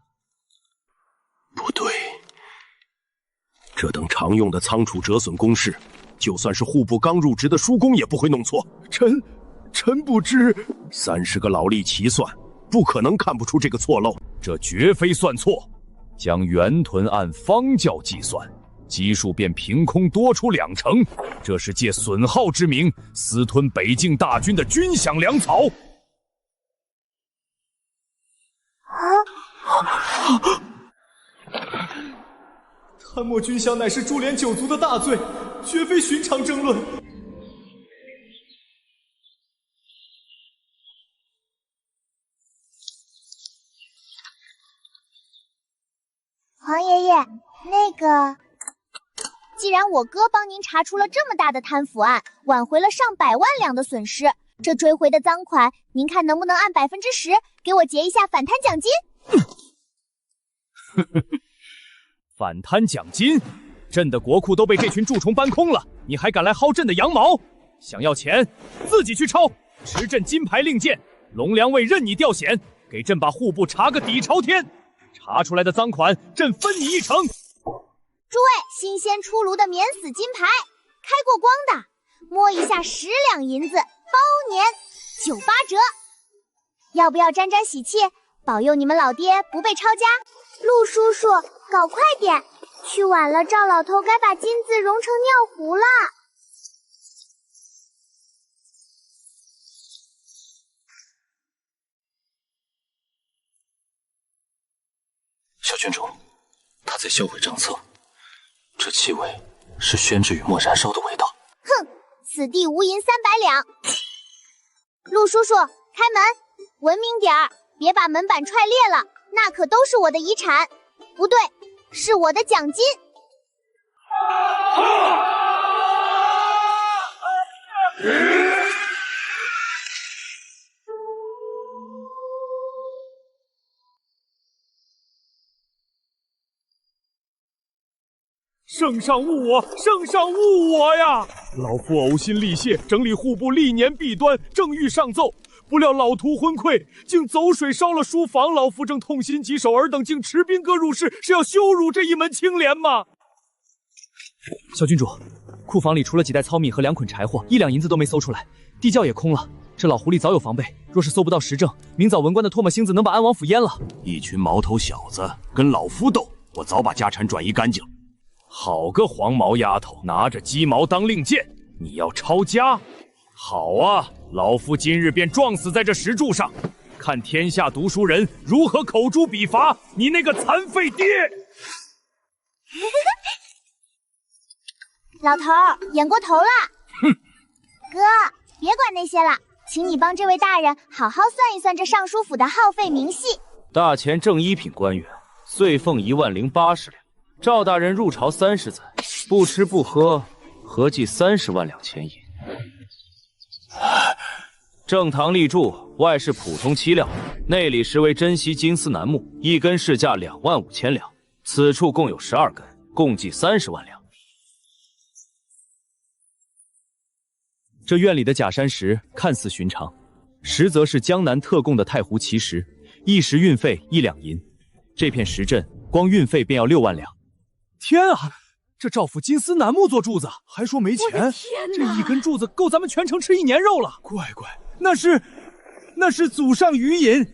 不对，这等常用的仓储折损公式，就算是户部刚入职的书工也不会弄错。臣不知，30个劳力齐算，不可能看不出这个错漏。这绝非算错，将原屯按方教计算，基数便凭空多出2成，这是借损耗之名私吞北境大军的军饷粮草。贪墨军饷乃是株连九族的大罪，绝非寻常争论。黄爷爷，那个，既然我哥帮您查出了这么大的贪腐案，挽回了上百万两的损失，这追回的赃款，您看能不能按10%给我结一下反贪奖金？反贪奖金？朕的国库都被这群蛀虫搬空了，你还敢来薅朕的羊毛？想要钱，自己去抄，持朕金牌令箭，龙良卫任你调遣，给朕把户部查个底朝天。查出来的赃款，朕分你1成。诸位，新鲜出炉的免死金牌，开过光的，摸一下10两银子，包年98折。要不要沾沾喜气，保佑你们老爹不被抄家？陆叔叔，搞快点，去晚了赵老头该把金子融成尿壶了。小郡主，他在销毁账册，这气味是宣纸与墨燃烧的味道。哼，此地无银300两。陆叔叔，开门，文明点儿，别把门板踹裂了，那可都是我的遗产，不对，是我的奖金。圣上误我，圣上误我呀！老夫呕心沥血整理户部历年弊端，正欲上奏，不料老徒昏聩，竟走水烧了书房。老夫正痛心疾首，尔等竟持兵戈入室，是要羞辱这一门清廉吗？小郡主，库房里除了几袋糙米和2捆柴火，1两银子都没搜出来，地窖也空了。这老狐狸早有防备，若是搜不到实证，明早文官的唾沫星子能把安王府淹了。一群毛头小子跟老夫斗，我早把家产转移干净。好个黄毛丫头，拿着鸡毛当令箭！你要抄家？好啊，老夫今日便撞死在这石柱上，看天下读书人如何口诛笔伐你那个残废爹！老头儿，演过头了。哼，哥，别管那些了，请你帮这位大人好好算一算这尚书府的耗费明细。大前正一品官员，岁俸10080两。赵大人入朝30载，不吃不喝，合计30万两钱银。正堂立柱，外是普通漆料，内里实为珍稀金丝楠木，一根市价25000两。此处共有12根，共计30万两。这院里的假山石看似寻常，实则是江南特供的太湖奇石，一石运费1两银。这片石阵光运费便要6万两。天啊！这赵府金丝楠木做柱子，还说没钱，这一根柱子够咱们全城吃1年肉了。乖乖，那是祖上余银，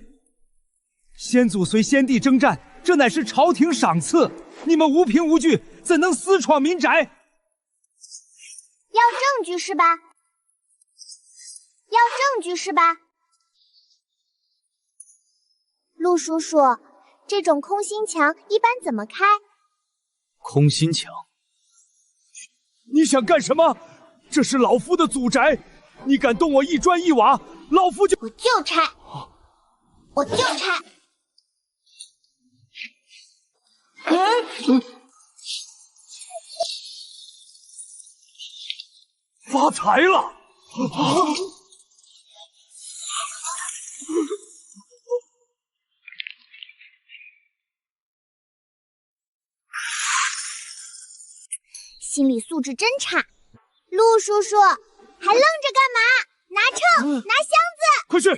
先祖随先帝征战，这乃是朝廷赏赐，你们无凭无据，怎能私闯民宅？要证据是吧？要证据是吧？陆叔叔，这种空心墙一般怎么开？空心墙？你想干什么？这是老夫的祖宅，你敢动我一砖一瓦，老夫就……我就拆，我就拆。发财了！心理素质真差，陆叔叔还愣着干嘛？拿秤，拿箱子，快去！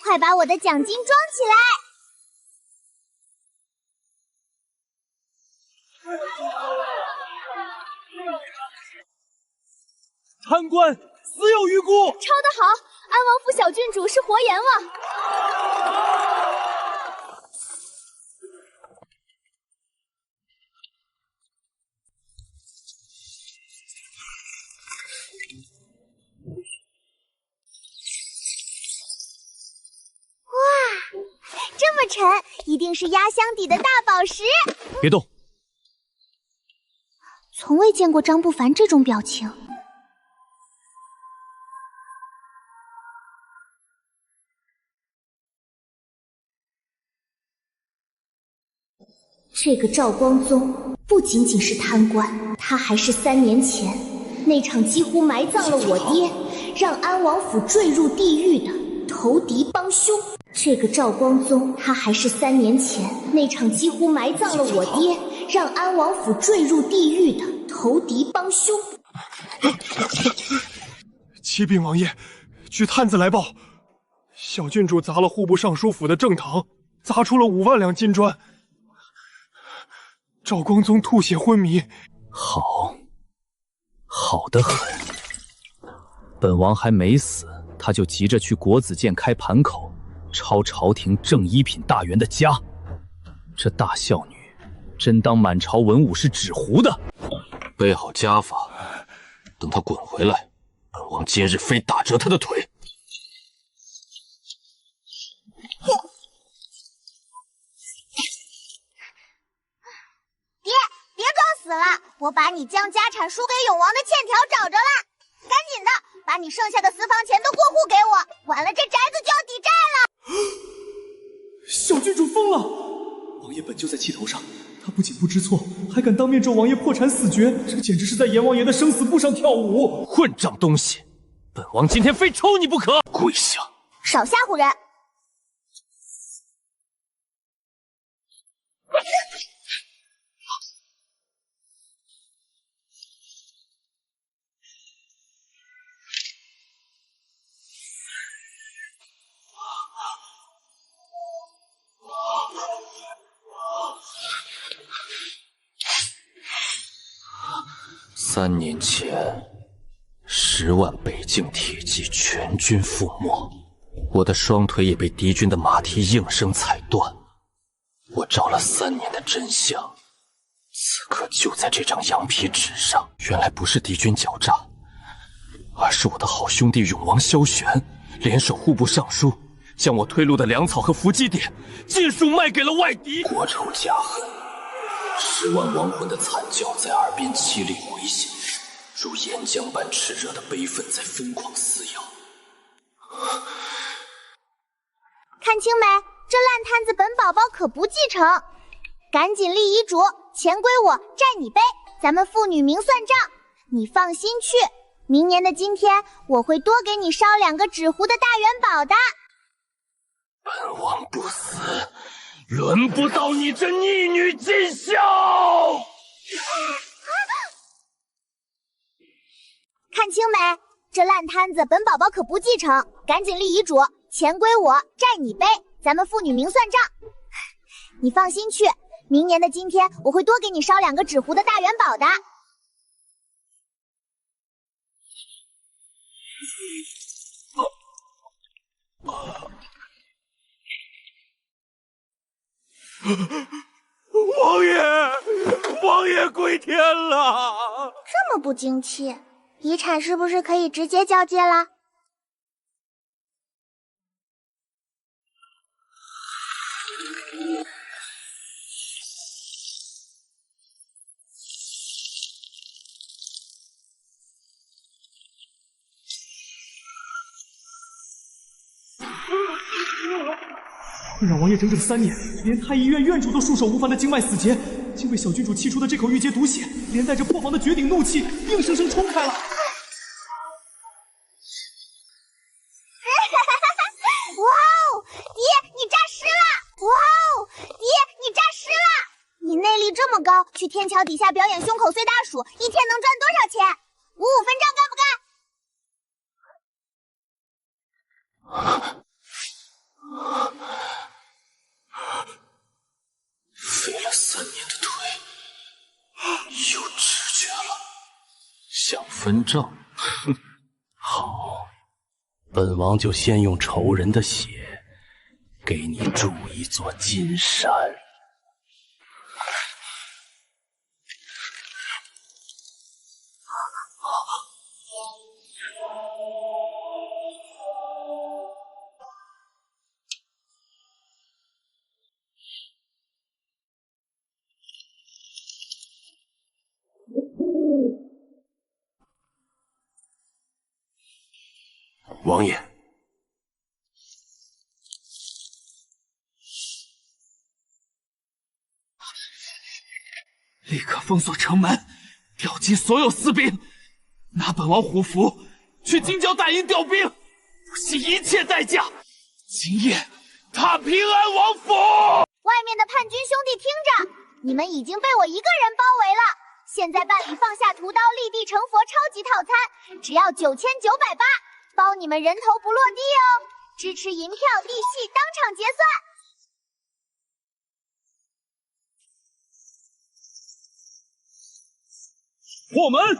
快把我的奖金装起来！贪官死有余辜！抄得好，安王府小郡主是活阎王。尘，一定是压箱底的大宝石。别动！从未见过张不凡这种表情。这个赵光宗不仅仅是贪官，他还是3年前那场几乎埋葬了我爹，让安王府坠入地狱的投敌帮凶。这个赵光宗，他还是3年前那场几乎埋葬了我爹，让安王府坠入地狱的投敌帮凶。启禀王爷，据探子来报，小郡主砸了户部尚书府的正堂，砸出了5万两金砖。赵光宗吐血昏迷。好，好得很。本王还没死，他就急着去国子监开盘口，抄朝廷正一品大员的家。这大孝女，真当满朝文武是纸糊的？备好家法，等他滚回来，本王今日非打折他的腿。别装死了，我把你将家产输给永王的欠条找着了，赶紧的，把你剩下的私房钱都过户给我，完了这宅子就要抵债了。小郡主疯了！王爷本就在气头上，他不仅不知错，还敢当面咒王爷破产死绝，这简直是在阎王爷的生死簿上跳舞！混账东西！本王今天非抽你不可！跪下！少吓唬人！3年前，10万北境铁骑全军覆没，我的双腿也被敌军的马蹄应声踩断。我找了3年的真相，此刻就在这张羊皮纸上。原来不是敌军狡诈，而是我的好兄弟永王萧玄联手户部尚书，将我推路的粮草和伏击点尽数卖给了外敌。国仇家恨，10万亡魂的惨叫在耳边凄厉回响，如岩浆般炽热的悲愤在疯狂撕咬。看清没？这烂摊子本宝宝可不继承，赶紧立遗嘱，钱归我，债你背，咱们父女明算账。你放心去，明年的今天我会多给你烧2个纸糊的大元宝的。本王不死，轮不到你这逆女尽孝！看清没？这烂摊子本宝宝可不继承，赶紧立遗嘱，钱归我，债你背，咱们父女明算账。你放心去，明年的今天我会多给你烧2个纸糊的大元宝的。王爷归天了！这么不争气，遗产是不是可以直接交接了？困扰王爷整整3年，连太医院院主都束手无犯的经脉死结，竟被小郡主气出的这口玉阶毒血，连带着破防的绝顶怒气，硬生生冲开了。哇哦，爹，你诈尸了！哇哦，爹，你诈尸了！你内力这么高，去天桥底下表演胸口碎大鼠，一天能赚多少钱？55分账干不干？废了3年的腿，有知觉了。想分账？哼，好，本王就先用仇人的血给你筑一座金山。王爷。立刻封锁城门，调集所有私兵，拿本王虎符去京郊大营调兵，不惜一切代价，今夜踏平安王府。外面的叛军兄弟听着，你们已经被我一个人包围了。现在办理放下屠刀立地成佛超级套餐，只要9980，包你们人头不落地哦！支持银票利息当场结算。破门！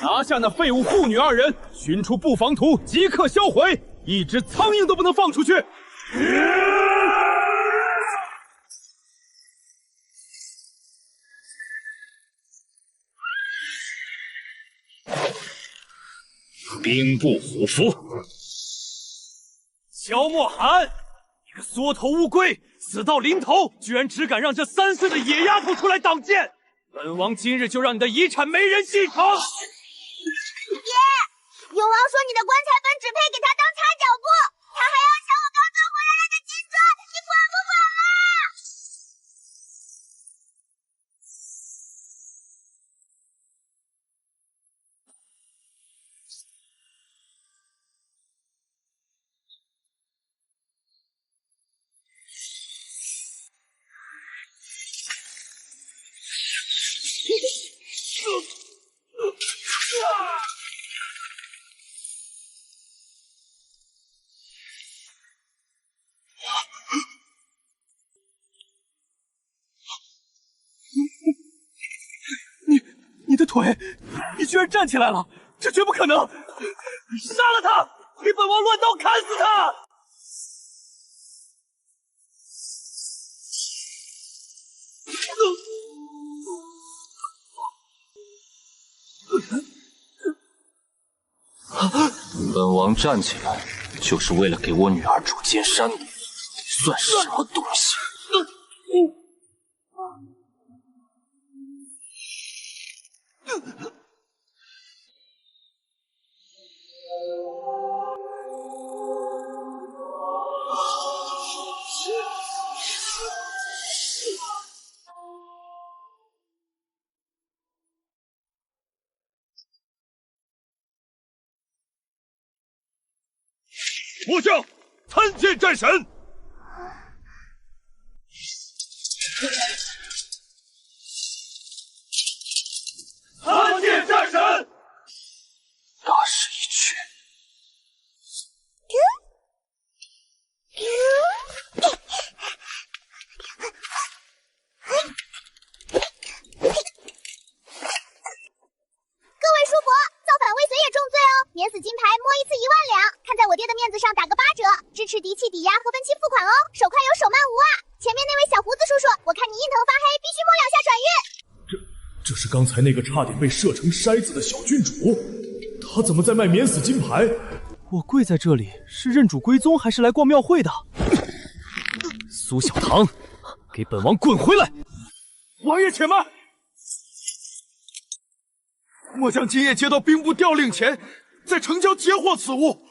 拿下那废物妇女2人，寻出布防图，即刻销毁，一只苍蝇都不能放出去！兵部虎符，萧莫寒，你个缩头乌龟，死到临头，居然只敢让这3岁的野丫头出来挡箭！本王今日就让你的遗产没人继承！爹，永王说你的棺材本只配给他当擦脚布，他还要抢我刚赚回来的金砖，你管不管啊？你的腿，你居然站起来了，这绝不可能！杀了他，给本王乱刀砍死他！本王站起来，就是为了给我女儿煮金山，你算什么东西？末将参见战神。参见战神。大势已去。各位叔伯，造反未遂也重罪哦，免死金牌摸一次1万两，看在我爹的面子上打个8折，支持敌气抵押和分期付款哦，手快有手慢无啊！前面那位小胡子叔叔，我看你印堂发黑，必须摸2下转运。这是刚才那个差点被射成筛子的小郡主，她怎么在卖免死金牌？我跪在这里是认主归宗，还是来逛庙会的？苏小棠，给本王滚回来！王爷且慢，末将今夜接到兵部调令前，在城郊截获此物。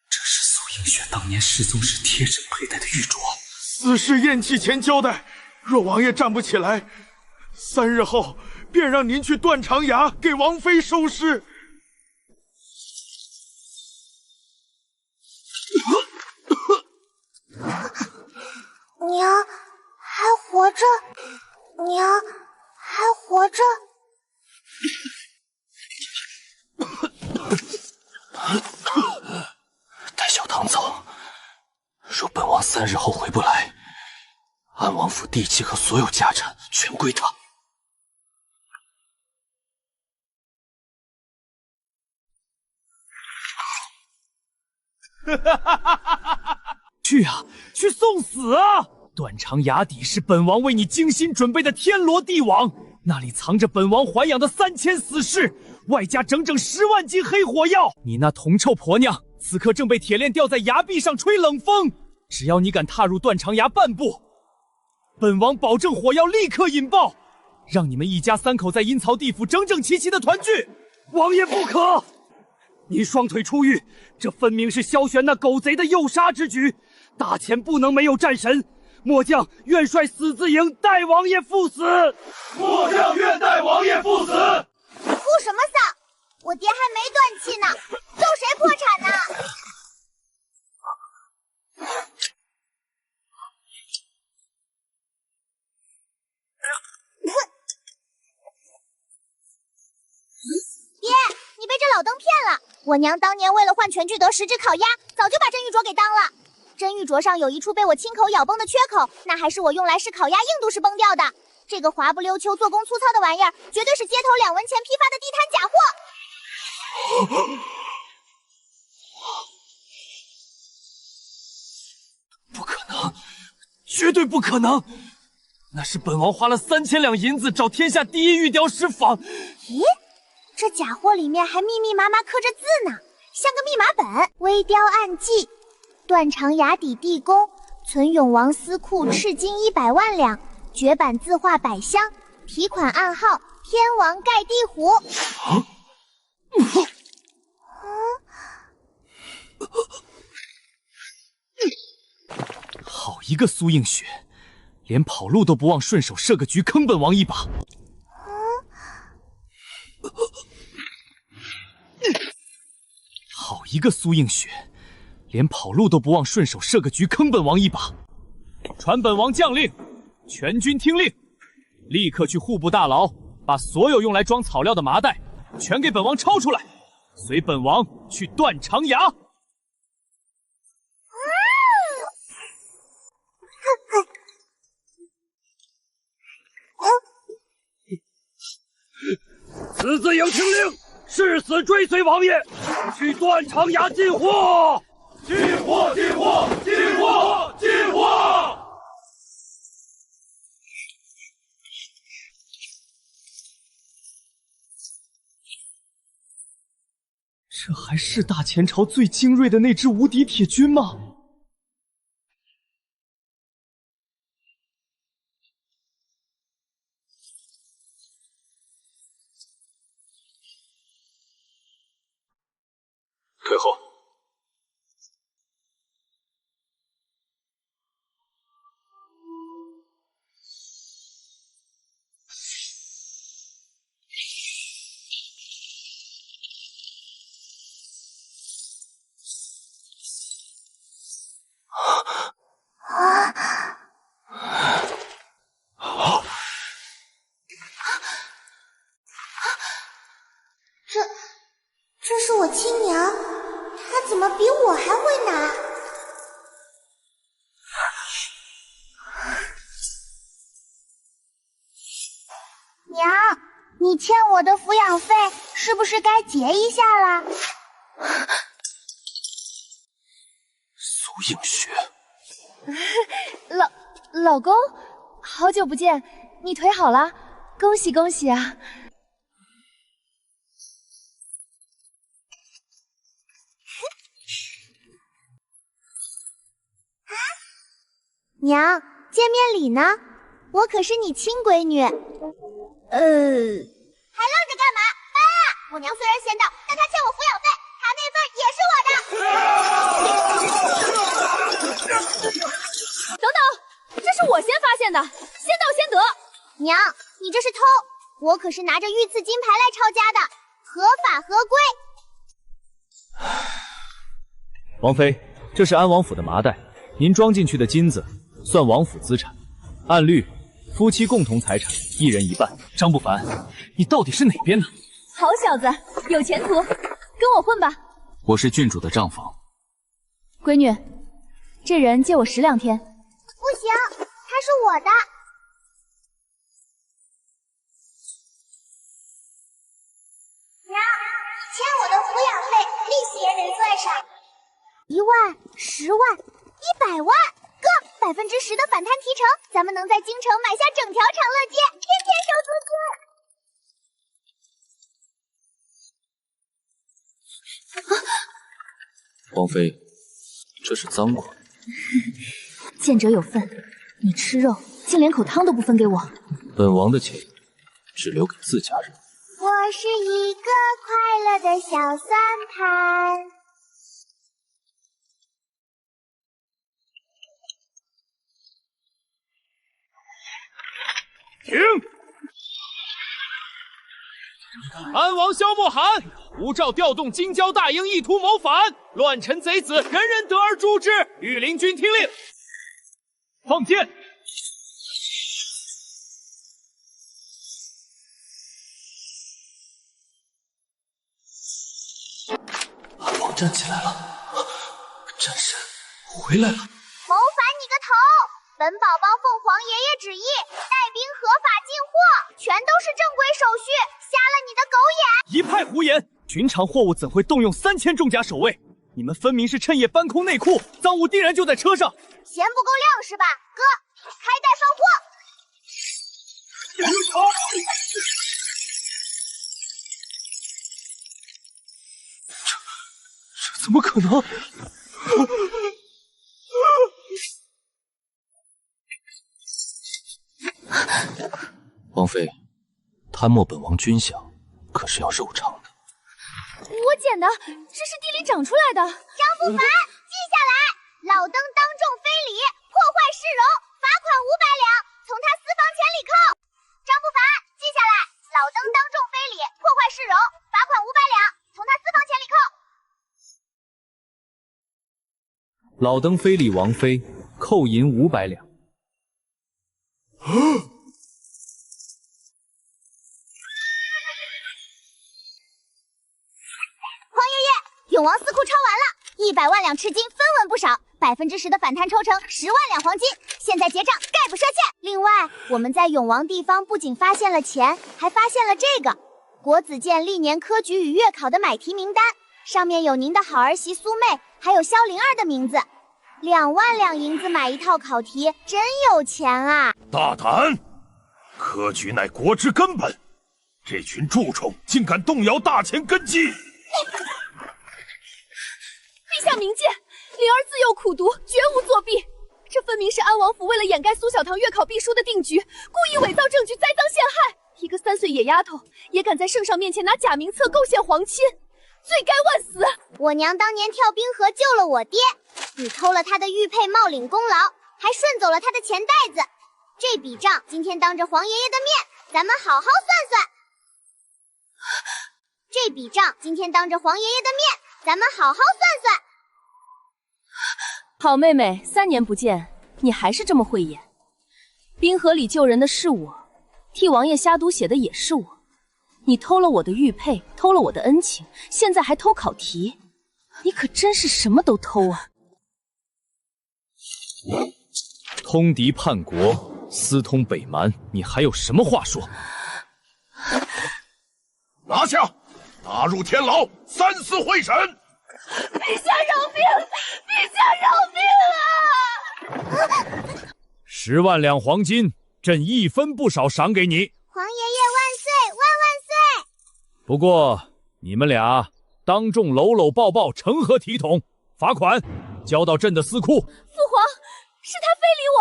这是苏映雪当年失踪时贴身佩戴的玉镯。死士咽气前交代，若王爷站不起来，3日后便让您去断肠崖给王妃收尸。娘还活着，娘还活着。带小棠走。若本王3日后回不来，安王府地契和所有家产全归他。去啊，去送死啊！断肠崖底是本王为你精心准备的天罗地网，那里藏着本王还养的3000死士，外加整整10万斤黑火药。你那铜臭婆娘，此刻正被铁链吊在崖壁上吹冷风。只要你敢踏入断肠崖半步，本王保证火药立刻引爆，让你们一家三口在阴曹地府整整齐齐的团聚。王爷不可！您双腿出狱，这分明是萧玄那狗贼的诱杀之举。大前不能没有战神，末将愿率死字营代王爷赴死。末将愿代王爷赴死。哭什么丧？我爹还没断气呢，揍谁破产呢？爹，你被这老登骗了。我娘当年为了换全聚德10只烤鸭，早就把真玉镯给当了。真玉镯上有一处被我亲口咬崩的缺口，那还是我用来试烤鸭硬度时崩掉的。这个滑不溜秋、做工粗糙的玩意儿，绝对是街头2文钱批发的地摊假货。不可能，绝对不可能！那是本王花了3000两银子找天下第一玉雕师仿。咦，这假货里面还密密麻麻刻着字呢，像个密码本。微雕暗记：断肠崖底地宫，存永王司库赤金100万两，绝版字画100箱，题款暗号天王盖地虎。好一个苏映雪，连跑路都不忘顺手设个局坑本王一把。好一个苏映雪，连跑路都不忘顺手设个局坑本王一把。传本王将令，全军听令，立刻去户部大牢，把所有用来装草料的麻袋全给本王抄出来，随本王去断肠崖。死字营听令，誓死追随王爷，去断肠崖进货！进货！进货！进货！进货！这还是大前朝最精锐的那支无敌铁军吗？退后。这是我亲娘，她怎么比我还会拿？娘，你欠我的抚养费是不是该结一下了？苏映雪，老公，好久不见，你腿好了，恭喜恭喜啊！娘，见面礼呢？我可是你亲闺女。还愣着干嘛？妈，我娘虽然先到，但她欠我抚养费，她那份也是我的。等等，这是我先发现的，先到先得。娘，你这是偷！我可是拿着御赐金牌来抄家的，合法合规。王妃，这是安王府的麻袋，您装进去的金子算王府资产，按律夫妻共同财产，1人1半。张不凡，你到底是哪边的？好小子，有前途，跟我混吧。我是郡主的丈夫。闺女，这人借我10两天。不行，他是我的。娘，你欠我的抚养费，利息也得算上。1万、10万、100万，哥，10%的反摊提成，咱们能在京城买下整条长乐街，天天收租金。王妃，这是赃款。见者有份，你吃肉，竟连口汤都不分给我。本王的钱只留给自家人。我是一个快乐的小算盘。停！安王萧莫寒无照调动京郊大营，意图谋反，乱臣贼子，人人得而诛之。御林军听令，放箭！安王站起来了，战神回来了。谋反你个头！本宝宝奉皇爷爷旨意，带兵合法进货，全都是正规手续，瞎了你的狗眼！一派胡言！寻常货物怎会动用3000重甲守卫？你们分明是趁夜搬空内库，赃物定然就在车上。嫌不够亮是吧，哥？开袋放货！这怎么可能？王妃，贪没本王军饷，可是要肉偿的。我捡的，这是地里长出来的。张不凡，记下来！老登当众非礼，破坏市容，罚款500两，从他私房钱里扣。张不凡，记下来！老登当众非礼，破坏市容，罚款500两，从他私房钱里扣。老登非礼王妃，扣银500两。永王司库抄完了，100万两赤金分文不少，10%的反贪抽成10万两黄金，现在结账概不赊欠。另外，我们在永王地方不仅发现了钱，还发现了这个国子监历年科举与月考的买题名单，上面有您的好儿媳苏妹，还有萧灵儿的名字。2万两银子买一套考题，真有钱啊！大胆！科举乃国之根本，这群蛀虫竟敢动摇大钱根基！陛下明鉴，灵儿自幼苦读，绝无作弊。这分明是安王府为了掩盖苏小棠月考必输的定局，故意伪造证据，栽赃陷害。一个3岁野丫头，也敢在圣上面前拿假名册构陷皇亲，罪该万死！我娘当年跳冰河救了我爹，你偷了他的玉佩，冒领功劳，还顺走了他的钱袋子。这笔账今天当着皇爷爷的面，咱们好好算算。这笔账今天当着皇爷爷的面，咱们好好算算。好妹妹，3年不见，你还是这么慧眼。冰河里救人的是我，替王爷瞎读写的也是我。你偷了我的玉佩，偷了我的恩情，现在还偷考题，你可真是什么都偷啊！通敌叛国，私通北蛮，你还有什么话说？拿下！打入天牢，3司会审。陛下饶命！陛下饶命啊！10万两黄金，朕1分不少赏给你。皇爷爷万岁！万万岁！不过你们俩当众搂搂抱抱，成何体统？罚款交到朕的司库。父皇，是他非礼我。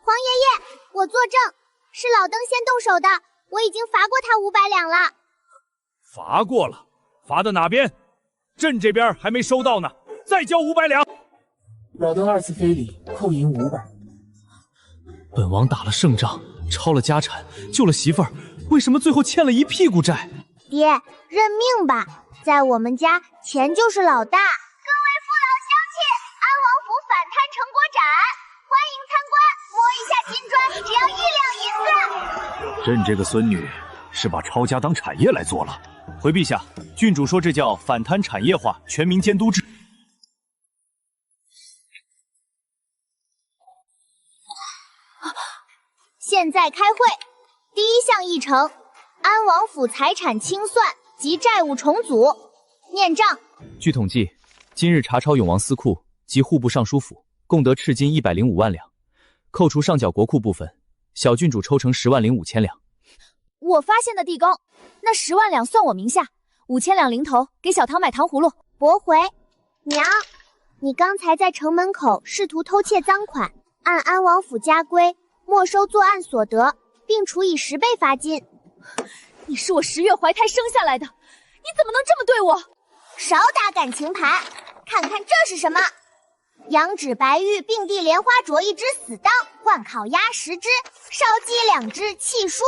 皇爷爷，我作证，是老登先动手的，我已经罚过他500两了。罚过了，罚的哪边？朕这边还没收到呢，再交500两。老登2次非礼，扣银500。本王打了胜仗，抄了家产，救了媳妇儿，为什么最后欠了一屁股债？爹，认命吧，在我们家钱就是老大。各位父老乡亲，安王府反贪成果展，欢迎参观，摸一下金砖，只要1两银子。朕这个孙女是把抄家当产业来做了。回陛下，郡主说这叫反贪产业化，全民监督制。现在开会，第1项议程：安王府财产清算及债务重组。念账。据统计，今日查抄永王司库及户部尚书府，共得赤金105万两，扣除上缴国库部分，小郡主抽成10万0 5千两。我发现的地高，那10万两算我名下，5千两零头给小唐买糖葫芦。驳回。娘，你刚才在城门口试图偷窃赃款，按安王府家规，没收作案所得，并处以10倍罚金。你是我10月怀胎生下来的，你怎么能这么对我？少打感情牌，看看这是什么？羊脂白玉并蒂莲花镯1只死当，换烤鸭10只，烧鸡2只，弃书。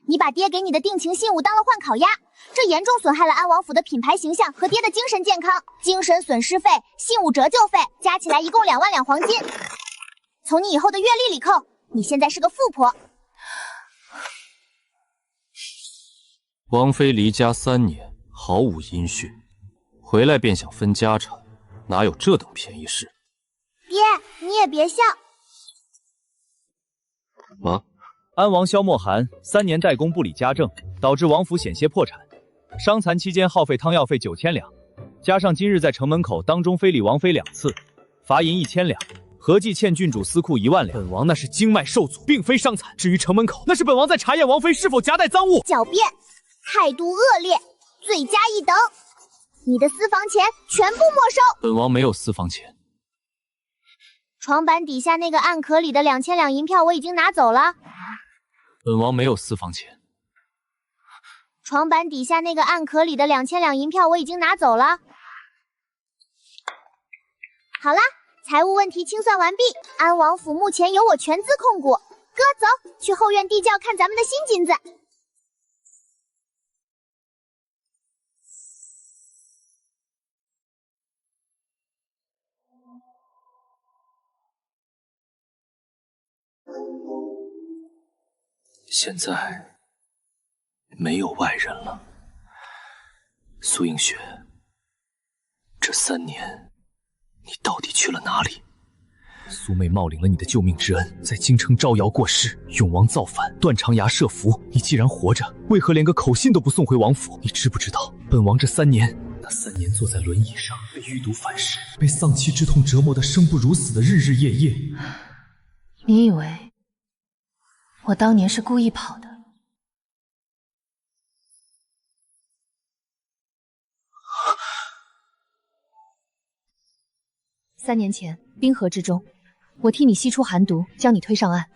你把爹给你的定情信物当了换烤鸭，这严重损害了安王府的品牌形象和爹的精神健康，精神损失费、信物折旧费加起来一共2万两黄金。从你以后的阅历里扣，你现在是个富婆。王妃离家3年，毫无音讯，回来便想分家产，哪有这等便宜事？爹，你也别笑。啊！安王萧默寒3年代工不理家政，导致王府险些破产。伤残期间耗费汤药费9000两，加上今日在城门口当中非礼王妃2次，罚银1000两，合计欠郡主司库1万两。本王那是经脉受阻，并非伤残。至于城门口，那是本王在查验王妃是否夹带赃物。狡辩，态度恶劣，罪加一等。你的私房钱全部没收。本王没有私房钱。床板底下那个暗壳里的2000两银票我已经拿走了。本王没有私房钱。床板底下那个暗壳里的2000两银票我已经拿走了。好啦，财务问题清算完毕，安王府目前由我全资控股。哥，走，去后院地窖看咱们的新金子。现在没有外人了。苏映雪，这3年你到底去了哪里？苏妹冒领了你的救命之恩，在京城招摇过市，永王造反，断肠牙设伏。你既然活着，为何连个口信都不送回王府？你知不知道，本王这3年，那3年坐在轮椅上，被淤毒反噬，被丧妻之痛折磨得生不如死的日日夜夜。你以为我当年是故意跑的？3年前，冰河之中，我替你吸出寒毒，将你推上岸。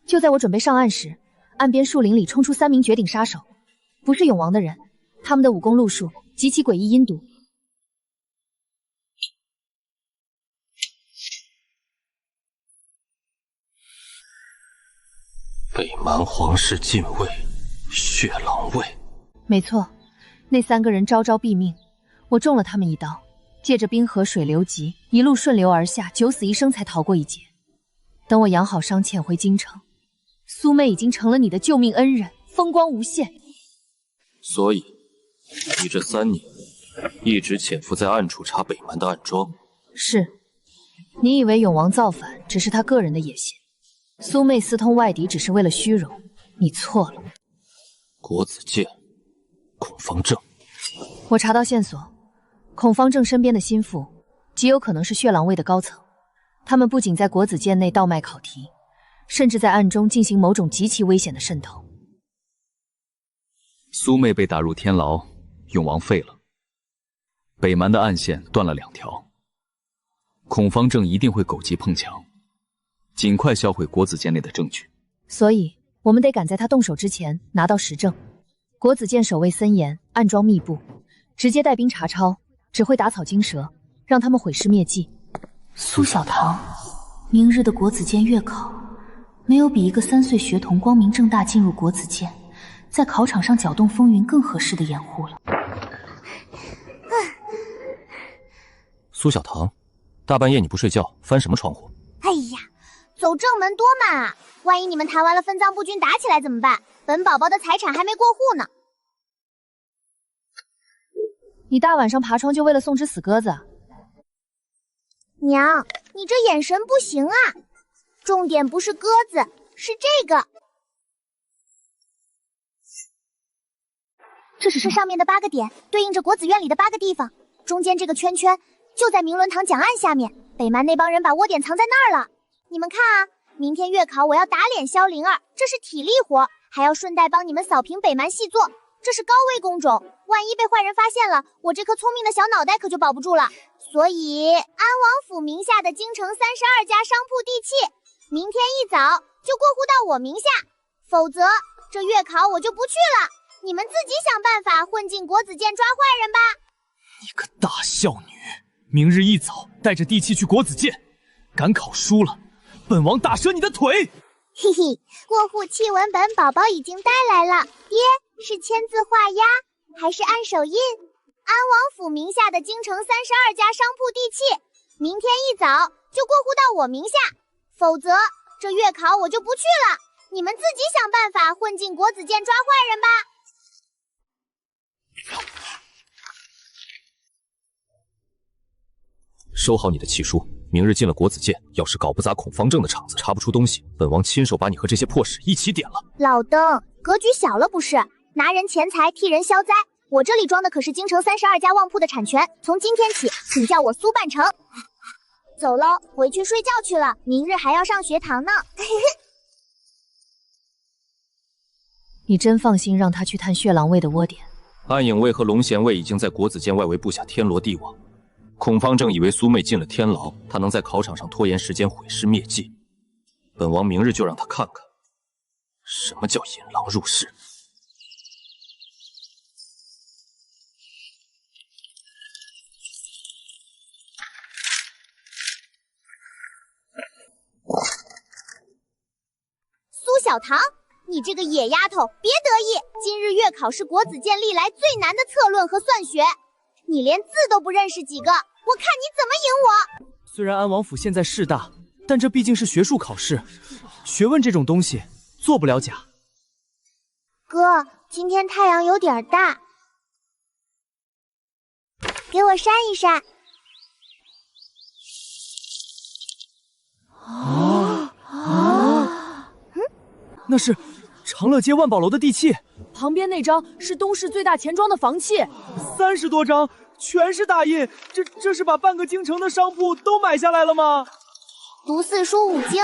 就在我准备上岸时，岸边树林里冲出3名绝顶杀手，不是永王的人，他们的武功路数极其诡异阴毒。北蛮皇室禁卫，血狼卫。没错，那3个人招招毙命，我中了他们一刀，借着冰河水流急，一路顺流而下，九死一生才逃过一劫。等我养好伤潜回京城，苏妹已经成了你的救命恩人，风光无限。所以，你这3年一直潜伏在暗处查北蛮的暗桩。是，你以为永王造反只是他个人的野心？苏妹私通外敌只是为了虚荣，你错了。国子监、孔方正，我查到线索，孔方正身边的心腹极有可能是血狼卫的高层，他们不仅在国子监内倒卖考题，甚至在暗中进行某种极其危险的渗透。苏妹被打入天牢，永王废了，北蛮的暗线断了2条，孔方正一定会狗急碰墙，尽快销毁国子监内的证据。所以我们得赶在他动手之前拿到实证。国子监守卫森严，暗桩密布，直接带兵查抄，只会打草惊蛇，让他们毁尸灭迹。苏小棠，明日的国子监月考，没有比一个3岁学童光明正大进入国子监，在考场上搅动风云更合适的掩护了。苏小棠，大半夜你不睡觉，翻什么窗户？哎呀，走正门多慢啊！万一你们谈完了分赃不均打起来怎么办？本宝宝的财产还没过户呢。你大晚上爬窗就为了送只死鸽子？娘，你这眼神不行啊！重点不是鸽子，是这个。这是上面的8个点，对应着国子院里的8个地方。中间这个圈圈就在明伦堂讲案下面，北蛮那帮人把窝点藏在那儿了。你们看啊，明天月考我要打脸萧灵儿，这是体力活，还要顺带帮你们扫平北蛮细作，这是高危工种。万一被坏人发现了，我这颗聪明的小脑袋可就保不住了。所以安王府名下的京城32家商铺地契，明天一早就过户到我名下，否则这月考我就不去了。你们自己想办法混进国子监抓坏人吧。你个大孝女，明日一早带着地契去国子监，赶考输了，本王大折你的腿。嘿嘿，过户契文本宝宝已经带来了，爹，是签字画押还是按手印？安王府名下的京城32家商铺地契，明天一早就过户到我名下，否则这月考我就不去了。你们自己想办法混进国子监抓坏人吧。收好你的契书，明日进了国子监，要是搞不砸孔方正的场子，查不出东西，本王亲手把你和这些破事一起点了。老登，格局小了不是？拿人钱财替人消灾，我这里装的可是京城32家旺铺的产权，从今天起，请叫我苏半城。走喽，回去睡觉去了，明日还要上学堂呢。你真放心让他去探血狼卫的窝点？暗影卫和龙贤卫已经在国子监外围布下天罗地网。孔方正以为苏妹进了天牢，他能在考场上拖延时间，毁尸灭迹。本王明日就让他看看，什么叫引狼入室。苏小棠，你这个野丫头，别得意！今日月考是国子监历来最难的策论和算学，你连字都不认识几个，我看你怎么赢我！虽然安王府现在势大，但这毕竟是学术考试，学问这种东西做不了假。哥，今天太阳有点大，给我扇一扇。那是长乐街万宝楼的地契，旁边那张是东市最大钱庄的房契，30多张全是大印，这是把半个京城的商铺都买下来了吗？读4书5经，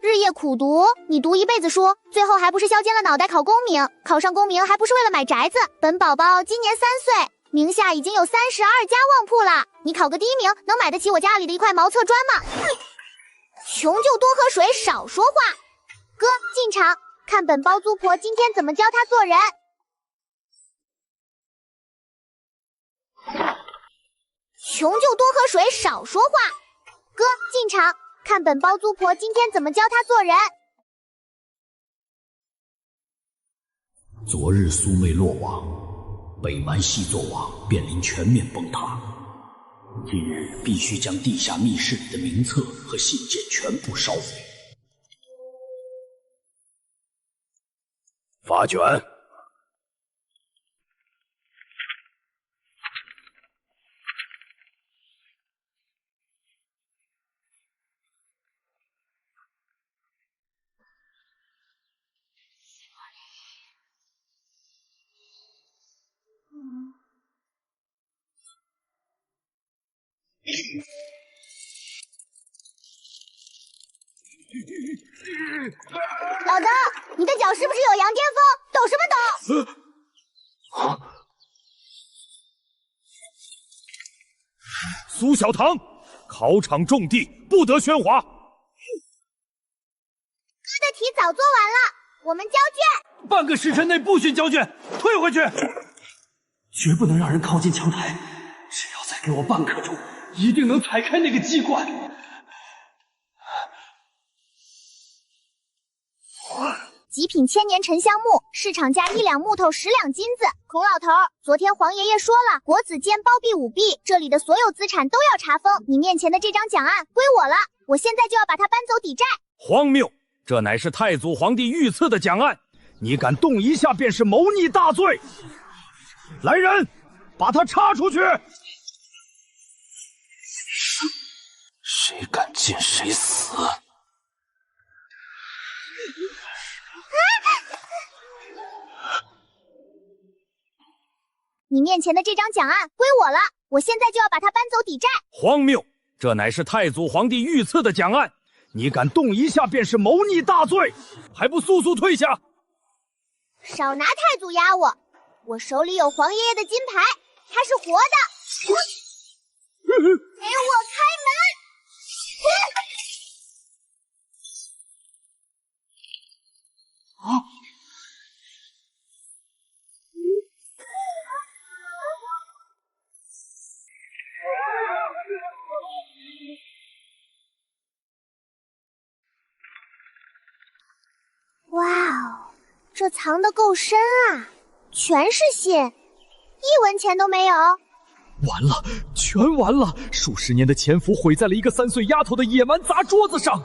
日夜苦读，你读一辈子书，最后还不是削尖了脑袋考功名？考上功名还不是为了买宅子？本宝宝今年3岁，名下已经有32家旺铺了，你考个第1名，能买得起我家里的一块茅厕砖吗？穷就多喝水，少说话。哥，进场，看本包租婆今天怎么教他做人。穷就多喝水，少说话。哥，进场，看本包租婆今天怎么教他做人。昨日苏妹落网，北蛮细作网便临全面崩塌。今日必须将地下密室里的名册和信件全部烧毁。发卷。老大，你的脚是不是有羊癫疯？抖什么抖？苏小棠，考场重地，不得喧哗。哥的题早做完了，我们交卷。半个时辰内不许交卷，退回去。绝不能让人靠近墙台，只要再给我半刻钟，一定能踩开那个机关。极品千年沉香木，市场价1两木头10两金子。孔老头，昨天黄爷爷说了，国子监包庇舞弊，这里的所有资产都要查封。你面前的这张奖案归我了，我现在就要把它搬走抵债。荒谬！这乃是太祖皇帝御赐的奖案，你敢动一下便是谋逆大罪。来人，把他插出去！谁敢进谁死！你面前的这张奖案归我了，我现在就要把它搬走抵债。荒谬！这乃是太祖皇帝御赐的奖案，你敢动一下便是谋逆大罪，还不速速退下！少拿太祖压我，我手里有黄爷爷的金牌，他是活的。给我开门！啊！哇哦，这藏得够深啊，全是信，一文钱都没有。完了，全完了！数十年的潜伏毁在了一个3岁丫头的野蛮砸桌子上。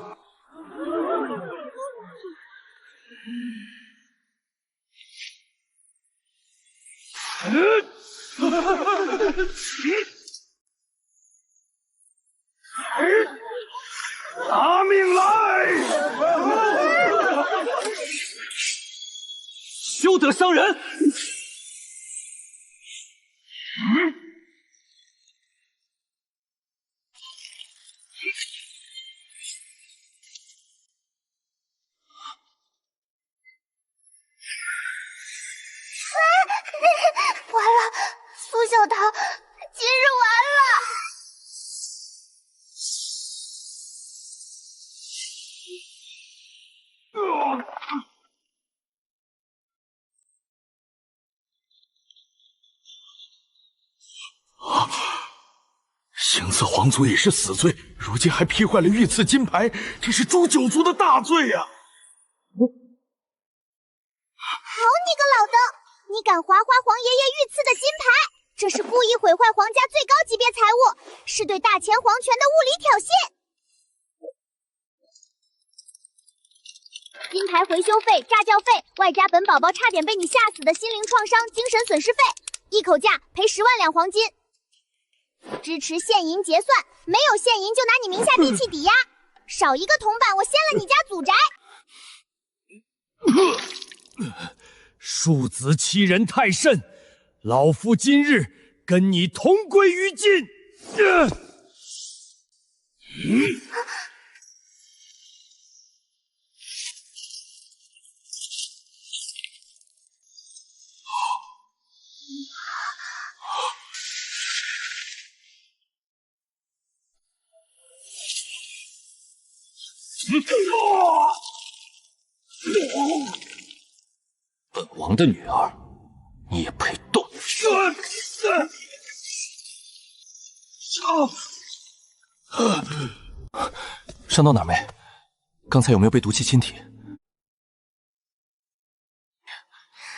拿命来！休得伤人！完了，苏小棠，今日完了！行刺皇族已是死罪，如今还劈坏了御赐金牌，这是诛九族的大罪呀！好你个老登，你敢划皇爷爷御赐的金牌，这是故意毁坏皇家最高级别财物，是对大前皇权的物理挑衅。金牌回修费、炸教费，外加本宝宝差点被你吓死的心灵创伤、精神损失费，一口价赔10万两黄金。支持现银结算，没有现银就拿你名下地契抵押，少一个铜板，我掀了你家祖宅。庶子欺人太甚，老夫今日跟你同归于尽！本王的女儿，你也配动？伤到哪没？刚才有没有被毒气侵体？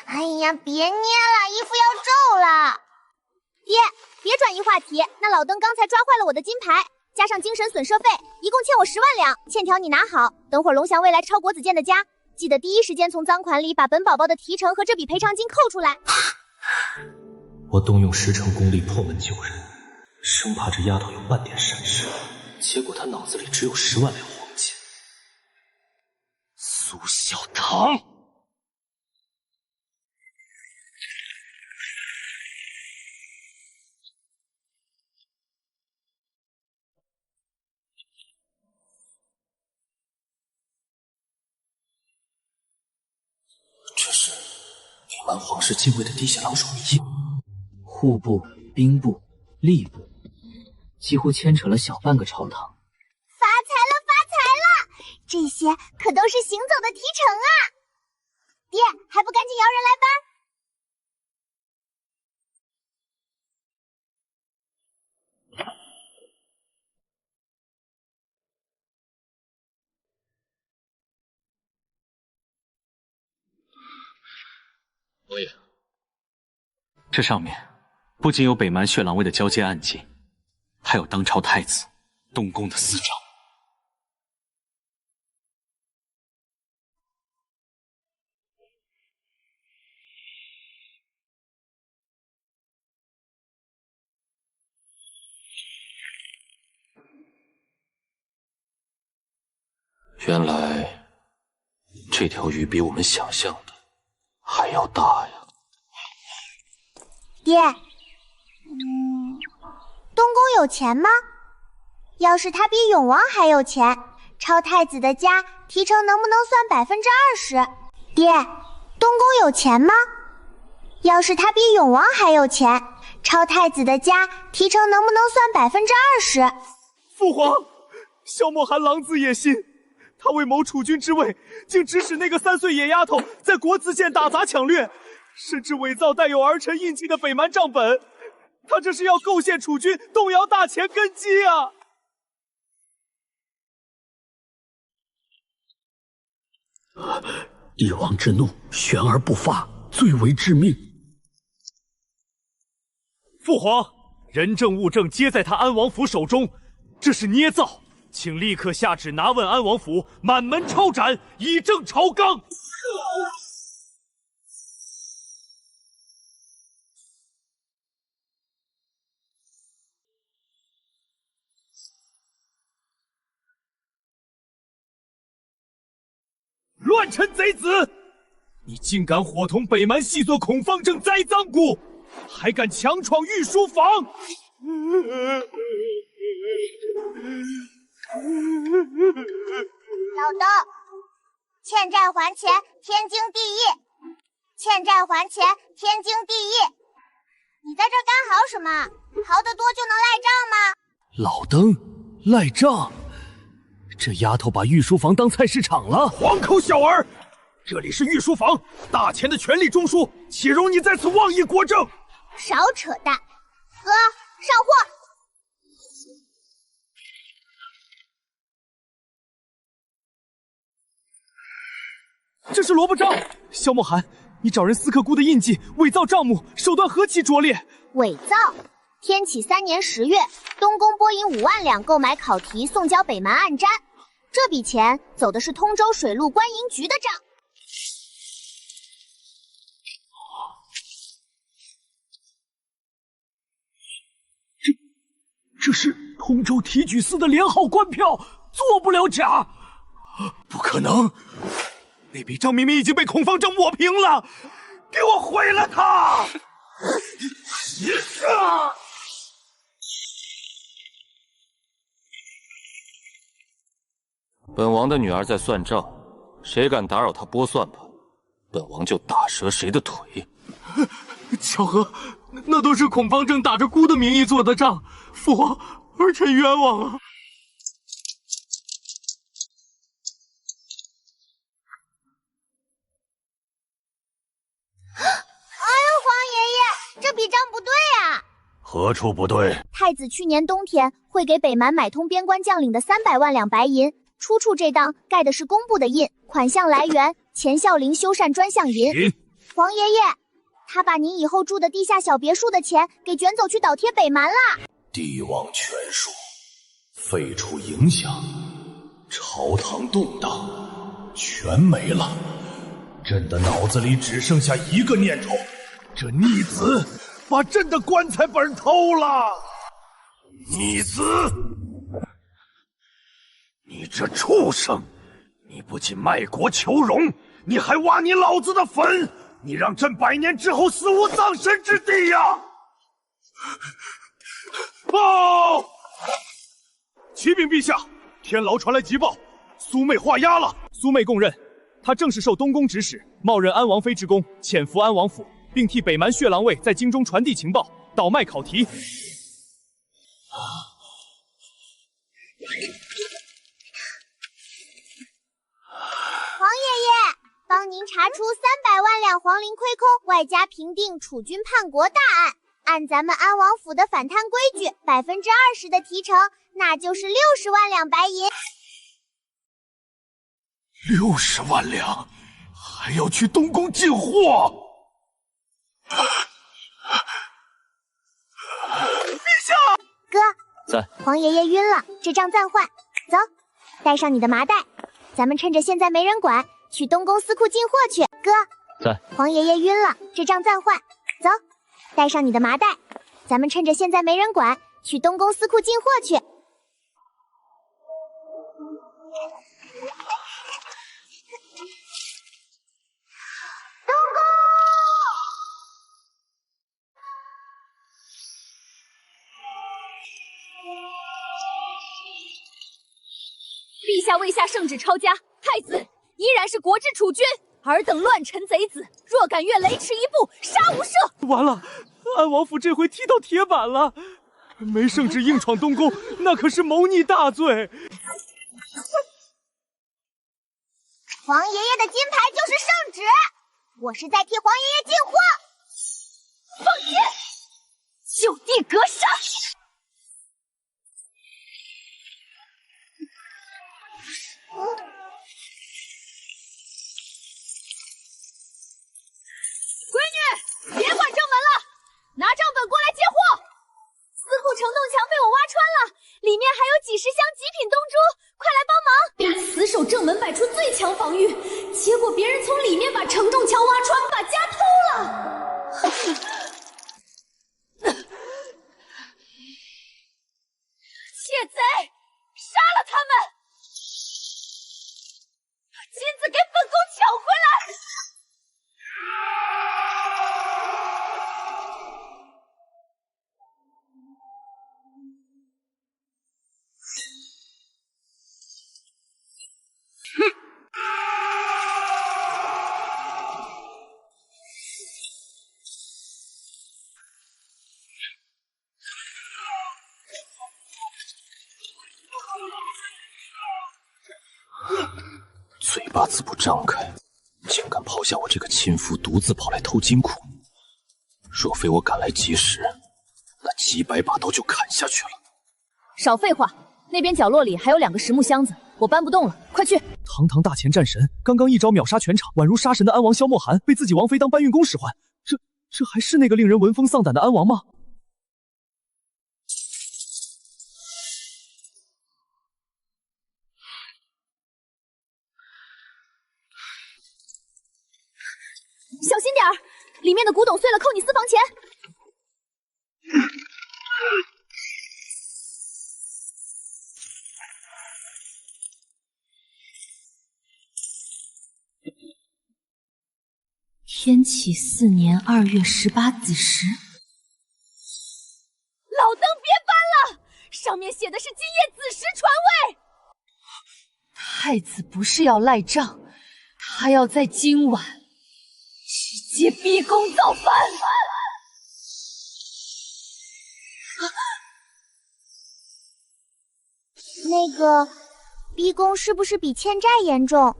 哎呀，别捏了，衣服要皱了。爹，别转移话题，那老登刚才抓坏了我的金牌，加上精神损失费，一共欠我10万两，欠条你拿好。等会儿龙翔未来抄国子监的家，记得第一时间从赃款里把本宝宝的提成和这笔赔偿金扣出来。我动用10成功力破门救人，生怕这丫头有半点闪失，结果她脑子里只有10万两黄金。苏小棠，这是隐瞒皇室禁卫的地下狼鼠秘印。户部、兵部、吏部，几乎牵扯了小半个朝堂。发财了，发财了！这些可都是行走的提成啊！爹，还不赶紧摇人来搬！王爷，这上面不仅有北蛮血狼卫的交接案件，还有当朝太子东宫的私章。原来这条鱼比我们想象的还要大呀！爹，东宫有钱吗？要是他比永王还有钱，抄太子的家提成能不能算20%？爹，东宫有钱吗？要是他比永王还有钱，抄太子的家，提成能不能算20%？父皇，萧默寒狼子野心，他为谋储君之位，竟指使那个3岁野丫头在国子监打砸抢掠，甚至伪造带有儿臣印记的北蛮账本。他这是要构陷储君，动摇大前根基啊！帝王之怒，悬而不发，最为致命。父皇，人证物证皆在他安王府手中，这是捏造，请立刻下旨拿问安王府，满门抄斩，以正朝纲。乱臣贼子！你竟敢伙同北蛮细作孔方正栽赃骨，还敢强闯御书房！老邓，欠债还钱，天经地义。欠债还钱，天经地义。你在这干嚎什么？嚎得多就能赖账吗？老登赖账？这丫头把御书房当菜市场了！黄口小儿，这里是御书房，大钱的权力中枢，岂容你在此妄议国政？少扯淡！哥，上货！这是萝卜章！萧默寒，你找人私刻姑的印记，伪造账目，手段何其拙劣！伪造！天启3年10月，东宫拨银5万两购买考题，送交北蛮暗瞻。这笔钱走的是通州水陆官营局的账。这是通州提举司的连号官票，做不了假。不可能！那笔账明明已经被孔方正抹平了，给我毁了它！本王的女儿在算账，谁敢打扰她拨算盘，本王就打折谁的腿。巧合，那都是孔方正打着姑的名义做的账，父皇，儿臣冤枉啊！哎呀，皇爷爷，这笔账不对啊！何处不对？太子去年冬天会给北蛮买通边关将领的300万两白银。出处这当盖的是工部的印，款项来源钱孝陵修缮专项银。皇爷爷，他把您以后住的地下小别墅的钱给卷走去倒贴北蛮啦。帝王权术废除影响，朝堂动荡，全没了。朕的脑子里只剩下一个念头：这逆子把朕的棺材本偷了！逆子！你这畜生！你不仅卖国求荣，你还挖你老子的坟！你让朕100年之后死无葬身之地呀！报！启禀陛下，天牢传来急报，苏妹画押了。苏妹供认，她正是受东宫指使，冒认安王妃之功，潜伏安王府，并替北蛮血狼卫在京中传递情报，倒卖考题。皇爷爷，帮您查出300万两皇陵亏空，外加平定储君叛国大案。按咱们安王府的反贪规矩，20%的提成，那就是60万两白银。60万两，还要去东宫进货？陛下，哥，在。皇爷爷晕了，这账暂缓。走，带上你的麻袋，咱们趁着现在没人管，去东宫司库进货去。哥，在。皇爷爷晕了，这账暂缓。走，带上你的麻袋，咱们趁着现在没人管，去东宫司库进货去。陛下未下圣旨抄家，太子依然是国之储君。尔等乱臣贼子，若敢越雷池一步，杀无赦！完了，安王府这回踢到铁板了，没圣旨硬闯东宫，那可是谋逆大罪。皇爷爷的金牌就是圣旨，我是在替皇爷爷进货。放箭，就地格杀！闺女，别管正门了，拿账本过来接货。司库承冻墙被我挖穿了，里面还有几十箱极品东珠，快来帮忙！死守正门摆出最强防御，结果别人从里面把承重墙挖穿，把家偷了。窃贼，杀了他们！把金子给本宫抢回来！嘴巴子不张开，竟敢抛下我这个亲夫，独自跑来偷金库。若非我赶来及时，那几百把刀就砍下去了。少废话，那边角落里还有2个实木箱子，我搬不动了，快去！堂堂大前战神，刚刚一招秒杀全场，宛如杀神的安王萧默寒被自己王妃当搬运工使唤，这还是那个令人闻风丧胆的安王吗？小心点儿，里面的古董碎了扣你私房钱。天启4年2月18子时，老登别搬了，上面写的是今夜子时传位。太子不是要赖账，他要在今晚直接逼宫造反。那个，逼宫是不是比欠债严重？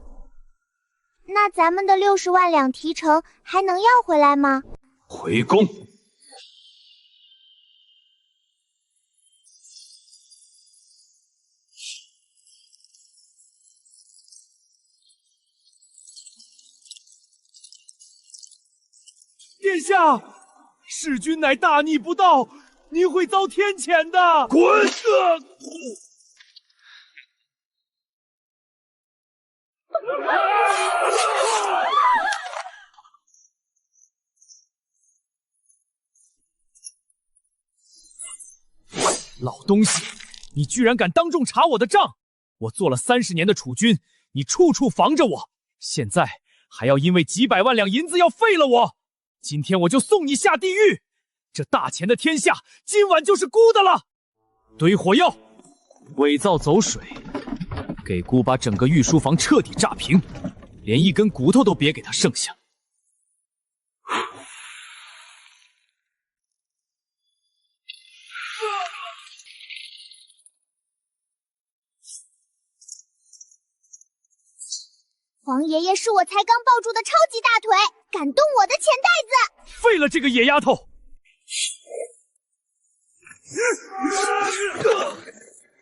那咱们的60万两提成还能要回来吗？回宫。殿下，弑君乃大逆不道，您会遭天谴的。滚！老东西，你居然敢当众查我的账！我做了30年的储君，你处处防着我，现在还要因为几百万两银子要废了我！今天我就送你下地狱！这大钱的天下，今晚就是孤的了！堆火药，伪造走水，给孤把整个御书房彻底炸平，连一根骨头都别给他剩下。皇爷爷是我才刚抱住的超级大腿，敢动我的钱袋子！废了这个野丫头！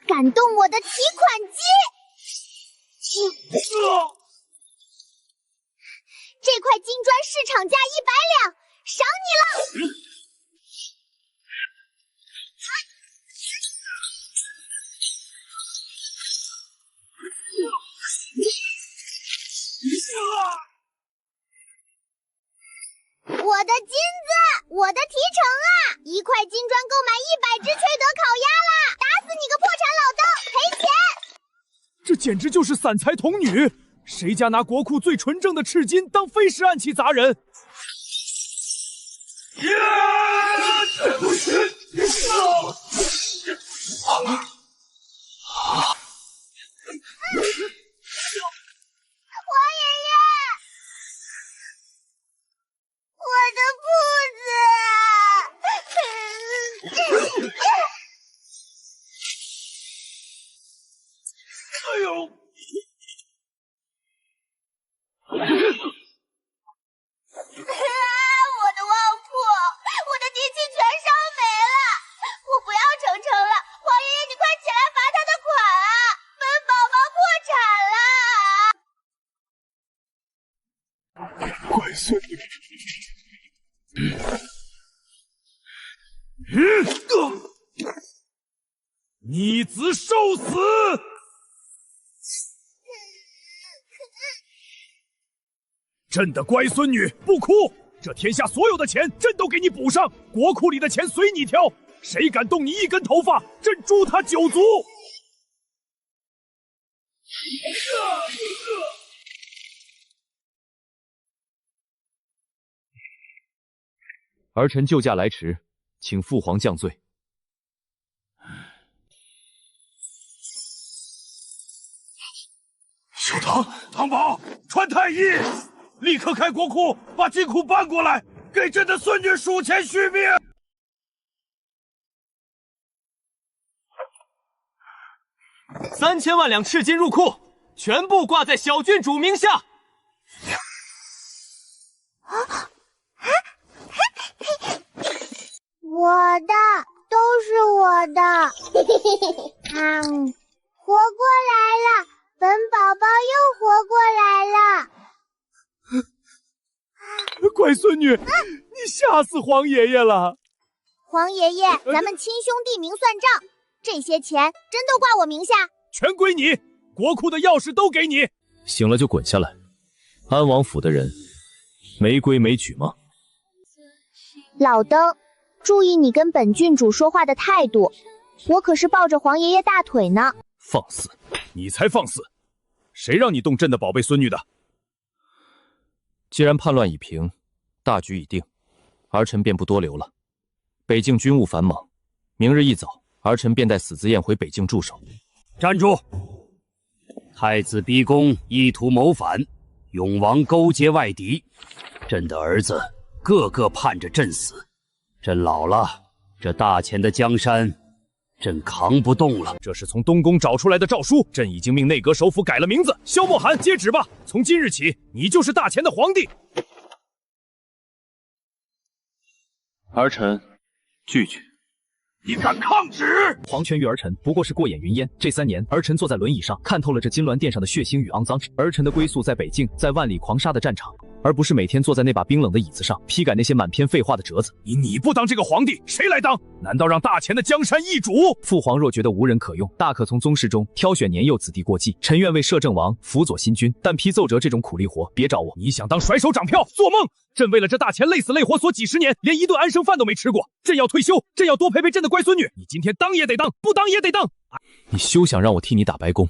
敢动我的提款机！这块金砖市场价100两，赏你了！我的金子，我的提成啊！一块金砖购买100只崔德烤鸭啦！打死你个破产老登，赔钱！这简直就是散财童女！谁家拿国库最纯正的赤金当飞石暗器砸人？皇爷爷，我的铺子！的旺铺，我的地契全烧没了，我不要程程了，黄爷爷你快起来罚他的款啊！本宝宝破产了。乖孙女。逆子受死！朕的乖孙女，不哭！这天下所有的钱，朕都给你补上，国库里的钱随你挑，谁敢动你一根头发，朕诛他9族！儿臣救驾来迟，请父皇降罪。小唐、唐宝、传太医，立刻开国库，把金库搬过来，给朕的孙女数钱续命。3000万两赤金入库，全部挂在小郡主名下。我的都是我的，活过来了，本宝宝又活过来了。乖孙女，你吓死黄爷爷了！黄爷爷，咱们亲兄弟明算账，这些钱真都挂我名下，全归你，国库的钥匙都给你。醒了就滚下来！安王府的人没规没矩吗？老登，注意你跟本郡主说话的态度，我可是抱着黄爷爷大腿呢。放肆！你才放肆！谁让你动朕的宝贝孙女的？既然叛乱已平，大局已定，儿臣便不多留了。北境军务繁忙，明日一早，儿臣便带死子燕回北境驻守。站住！太子逼宫，意图谋反，永王勾结外敌，朕的儿子个个盼着朕死。朕老了，这大钱的江山，朕扛不动了。这是从东宫找出来的诏书，朕已经命内阁首辅改了名字。萧默涵，接旨吧！从今日起，你就是大钱的皇帝。儿臣拒绝。你敢抗旨？皇权于儿臣不过是过眼云烟。这3年，儿臣坐在轮椅上，看透了这金銮殿上的血腥与肮脏。儿臣的归宿在北境，在万里狂沙的战场，而不是每天坐在那把冰冷的椅子上批改那些满篇废话的折子。你不当这个皇帝，谁来当？难道让大钱的江山易主？父皇若觉得无人可用，大可从宗室中挑选年幼子弟过继。臣愿为摄政王辅佐新君，但批奏折这种苦力活，别找我。你想当甩手掌票？做梦！朕为了这大钱累死累活索几10年，连一顿安生饭都没吃过。朕要退休，朕要多陪陪朕的乖孙女。你今天当也得当，不当也得当。你休想让我替你打白工。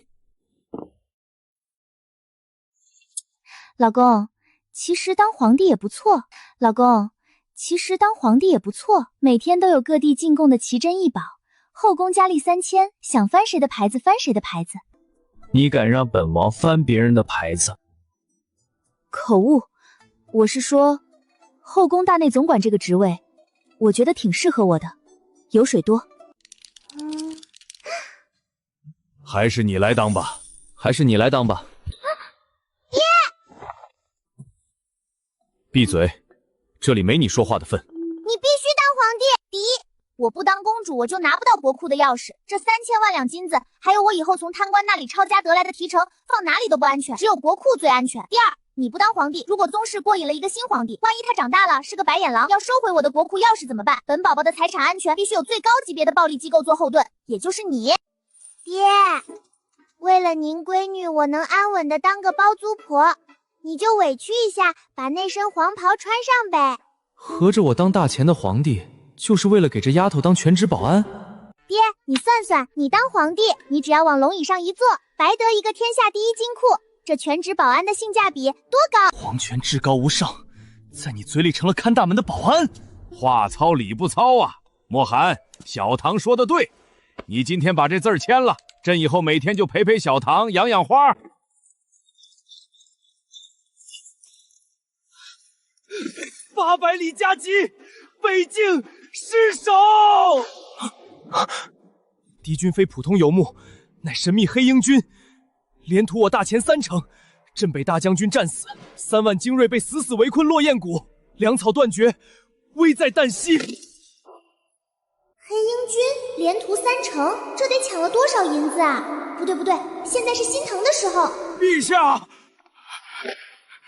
老公，其实当皇帝也不错。老公，其实当皇帝也不错，每天都有各地进贡的奇珍异宝，后宫佳丽3000，想翻谁的牌子翻谁的牌子。你敢让本王翻别人的牌子？口误，我是说，后宫大内总管这个职位，我觉得挺适合我的，油水多。还是你来当吧，还是你来当吧。闭嘴，这里没你说话的份。你必须当皇帝。第一，我不当公主，我就拿不到国库的钥匙。这3000万两金子，还有我以后从贪官那里抄家得来的提成，放哪里都不安全，只有国库最安全。第二，你不当皇帝，如果宗室过引了一个新皇帝，万一他长大了是个白眼狼，要收回我的国库钥匙怎么办？本宝宝的财产安全必须有最高级别的暴力机构做后盾，也就是你。爹，为了您闺女，我能安稳的当个包租婆，你就委屈一下，把那身黄袍穿上呗。合着我当大钱的皇帝，就是为了给这丫头当全职保安？爹，你算算，你当皇帝，你只要往龙椅上一坐，白得一个天下第一金库，这全职保安的性价比多高？皇权至高无上，在你嘴里成了看大门的保安。话糙理不糙啊！默涵，小唐说的对，你今天把这字儿签了，朕以后每天就陪陪小唐，养养花。800里加急，北境失守！敌军非普通游牧，乃神秘黑鹰军，连屠我大钱3成，朕被大将军战死，3万精锐被死死围困落雁谷，粮草断绝，危在旦夕。黑鹰军连屠3城，这得抢了多少银子啊？不对，现在是心疼的时候。陛下，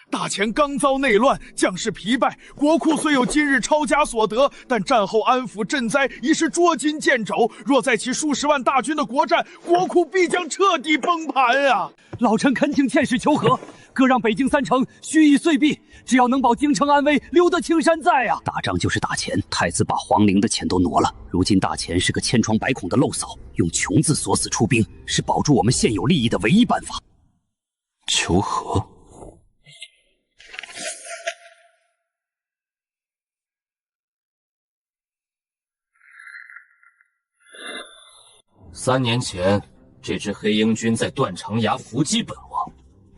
大前刚遭内乱，将士疲败，国库虽有今日抄家所得，但战后安抚赈灾已是捉襟见肘。若再起数十万大军的国战，国库必将彻底崩盘啊！老臣恳请遣使求和，各让北京3城须以岁币，只要能保京城安危，留得青山在啊！打仗就是打钱，太子把皇陵的钱都挪了，如今大钱是个千疮百孔的漏扫，用穷字锁死出兵，是保住我们现有利益的唯一办法。求和。3年前，这支黑鹰军在断肠崖伏击本王，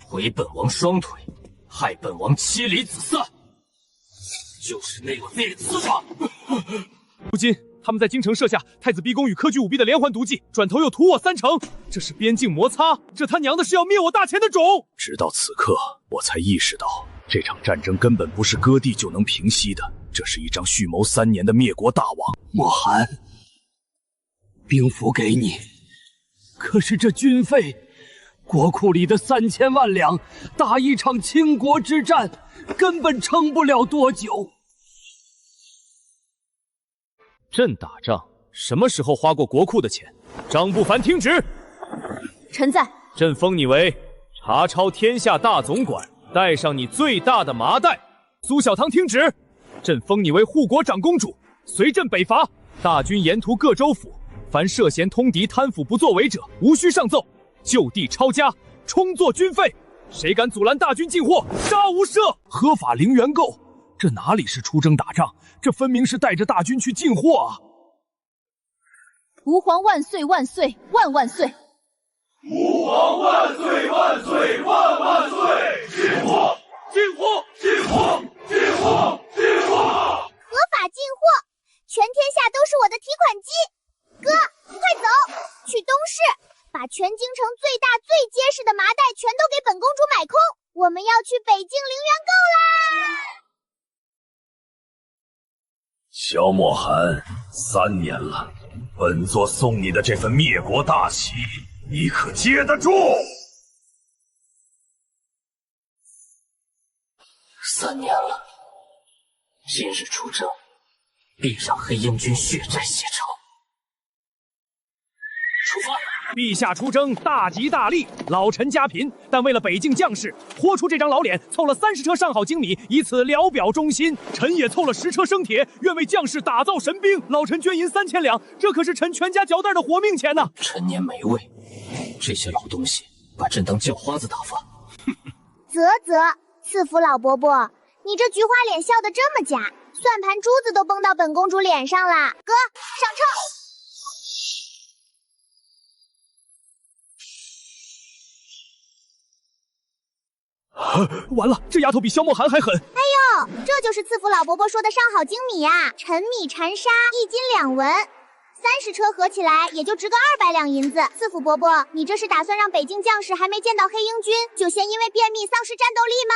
毁本王双腿，害本王妻离子散，就是那个孽子吧！如今他们在京城设下太子逼宫与科举舞弊的连环毒计，转头又屠我3城，这是边境摩擦，这他娘的是要灭我大前的种！直到此刻，我才意识到，这场战争根本不是割地就能平息的，这是一张蓄谋3年的灭国大网。莫寒，兵符给你，可是这军费，国库里的3000万两，打一场倾国之战，根本撑不了多久。朕打仗什么时候花过国库的钱？张不凡听旨。臣在。朕封你为查抄天下大总管，带上你最大的麻袋。苏小汤听旨。朕封你为护国长公主，随朕北伐，大军沿途各州府，凡涉嫌通敌贪腐不作为者，无需上奏，就地抄家，充作军费。谁敢阻拦大军进货，杀无赦！合法零元购，这哪里是出征打仗，这分明是带着大军去进货啊！吾皇万岁万岁万万岁！吾皇万岁万岁万万岁！进货！进货！进货！进货！进货！合法进货，全天下都是我的提款机。哥，快走，去东市，把全京城最大最结实的麻袋全都给本公主买空，我们要去北京零元购啦！萧莫寒，3年了，本座送你的这份灭国大喜，你可接得住？3年了，今日出征，必让黑鹰军血债血偿。出发！陛下出征，大吉大利，老臣家贫，但为了北境将士，豁出这张老脸，凑了30车上好精米，以此聊表忠心。臣也凑了10车生铁，愿为将士打造神兵。老臣捐银3000两，这可是臣全家嚼蛋的活命钱呐！陈年没味，这些老东西把朕当叫花子打发。赐福老伯伯，你这菊花脸笑得这么假，算盘珠子都崩到本公主脸上了。哥，上车！完了，这丫头比萧莫寒还狠！哎呦，这就是赐福老伯伯说的上好精米呀！陈米缠沙，1斤2文，30车合起来也就值个200两银子。赐福伯伯，你这是打算让北京将士还没见到黑鹰军，就先因为便秘丧失战斗力吗？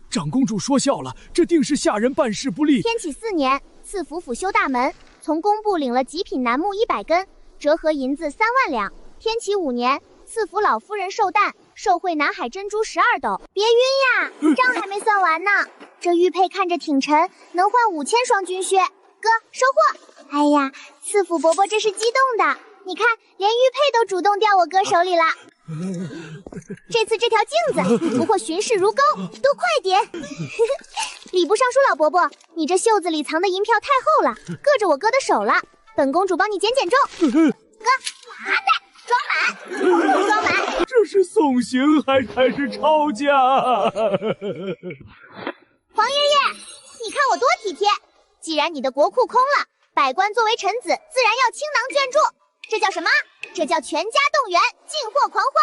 长公主说笑了，这定是下人办事不力。天启4年，赐福府修大门，从工部领了极品楠木100根，折合银子3万两。天启5年，赐福老夫人寿诞，受贿南海珍珠12斗。别晕呀，账还没算完呢。这玉佩看着挺沉，能换5000双军靴。哥，收货！哎呀，赐福伯伯这是激动的，你看，连玉佩都主动掉我哥手里了。这次这条镜子不过巡视如钩，都快点！礼部尚书老伯伯，你这袖子里藏的银票太厚了，硌着我哥的手了。本公主帮你减减重。哥，麻袋装满，装满。这是送行还是抄家？皇爷爷，你看我多体贴。既然你的国库空了，百官作为臣子，自然要倾囊眷注。这叫什么？这叫全家动员，进货狂欢。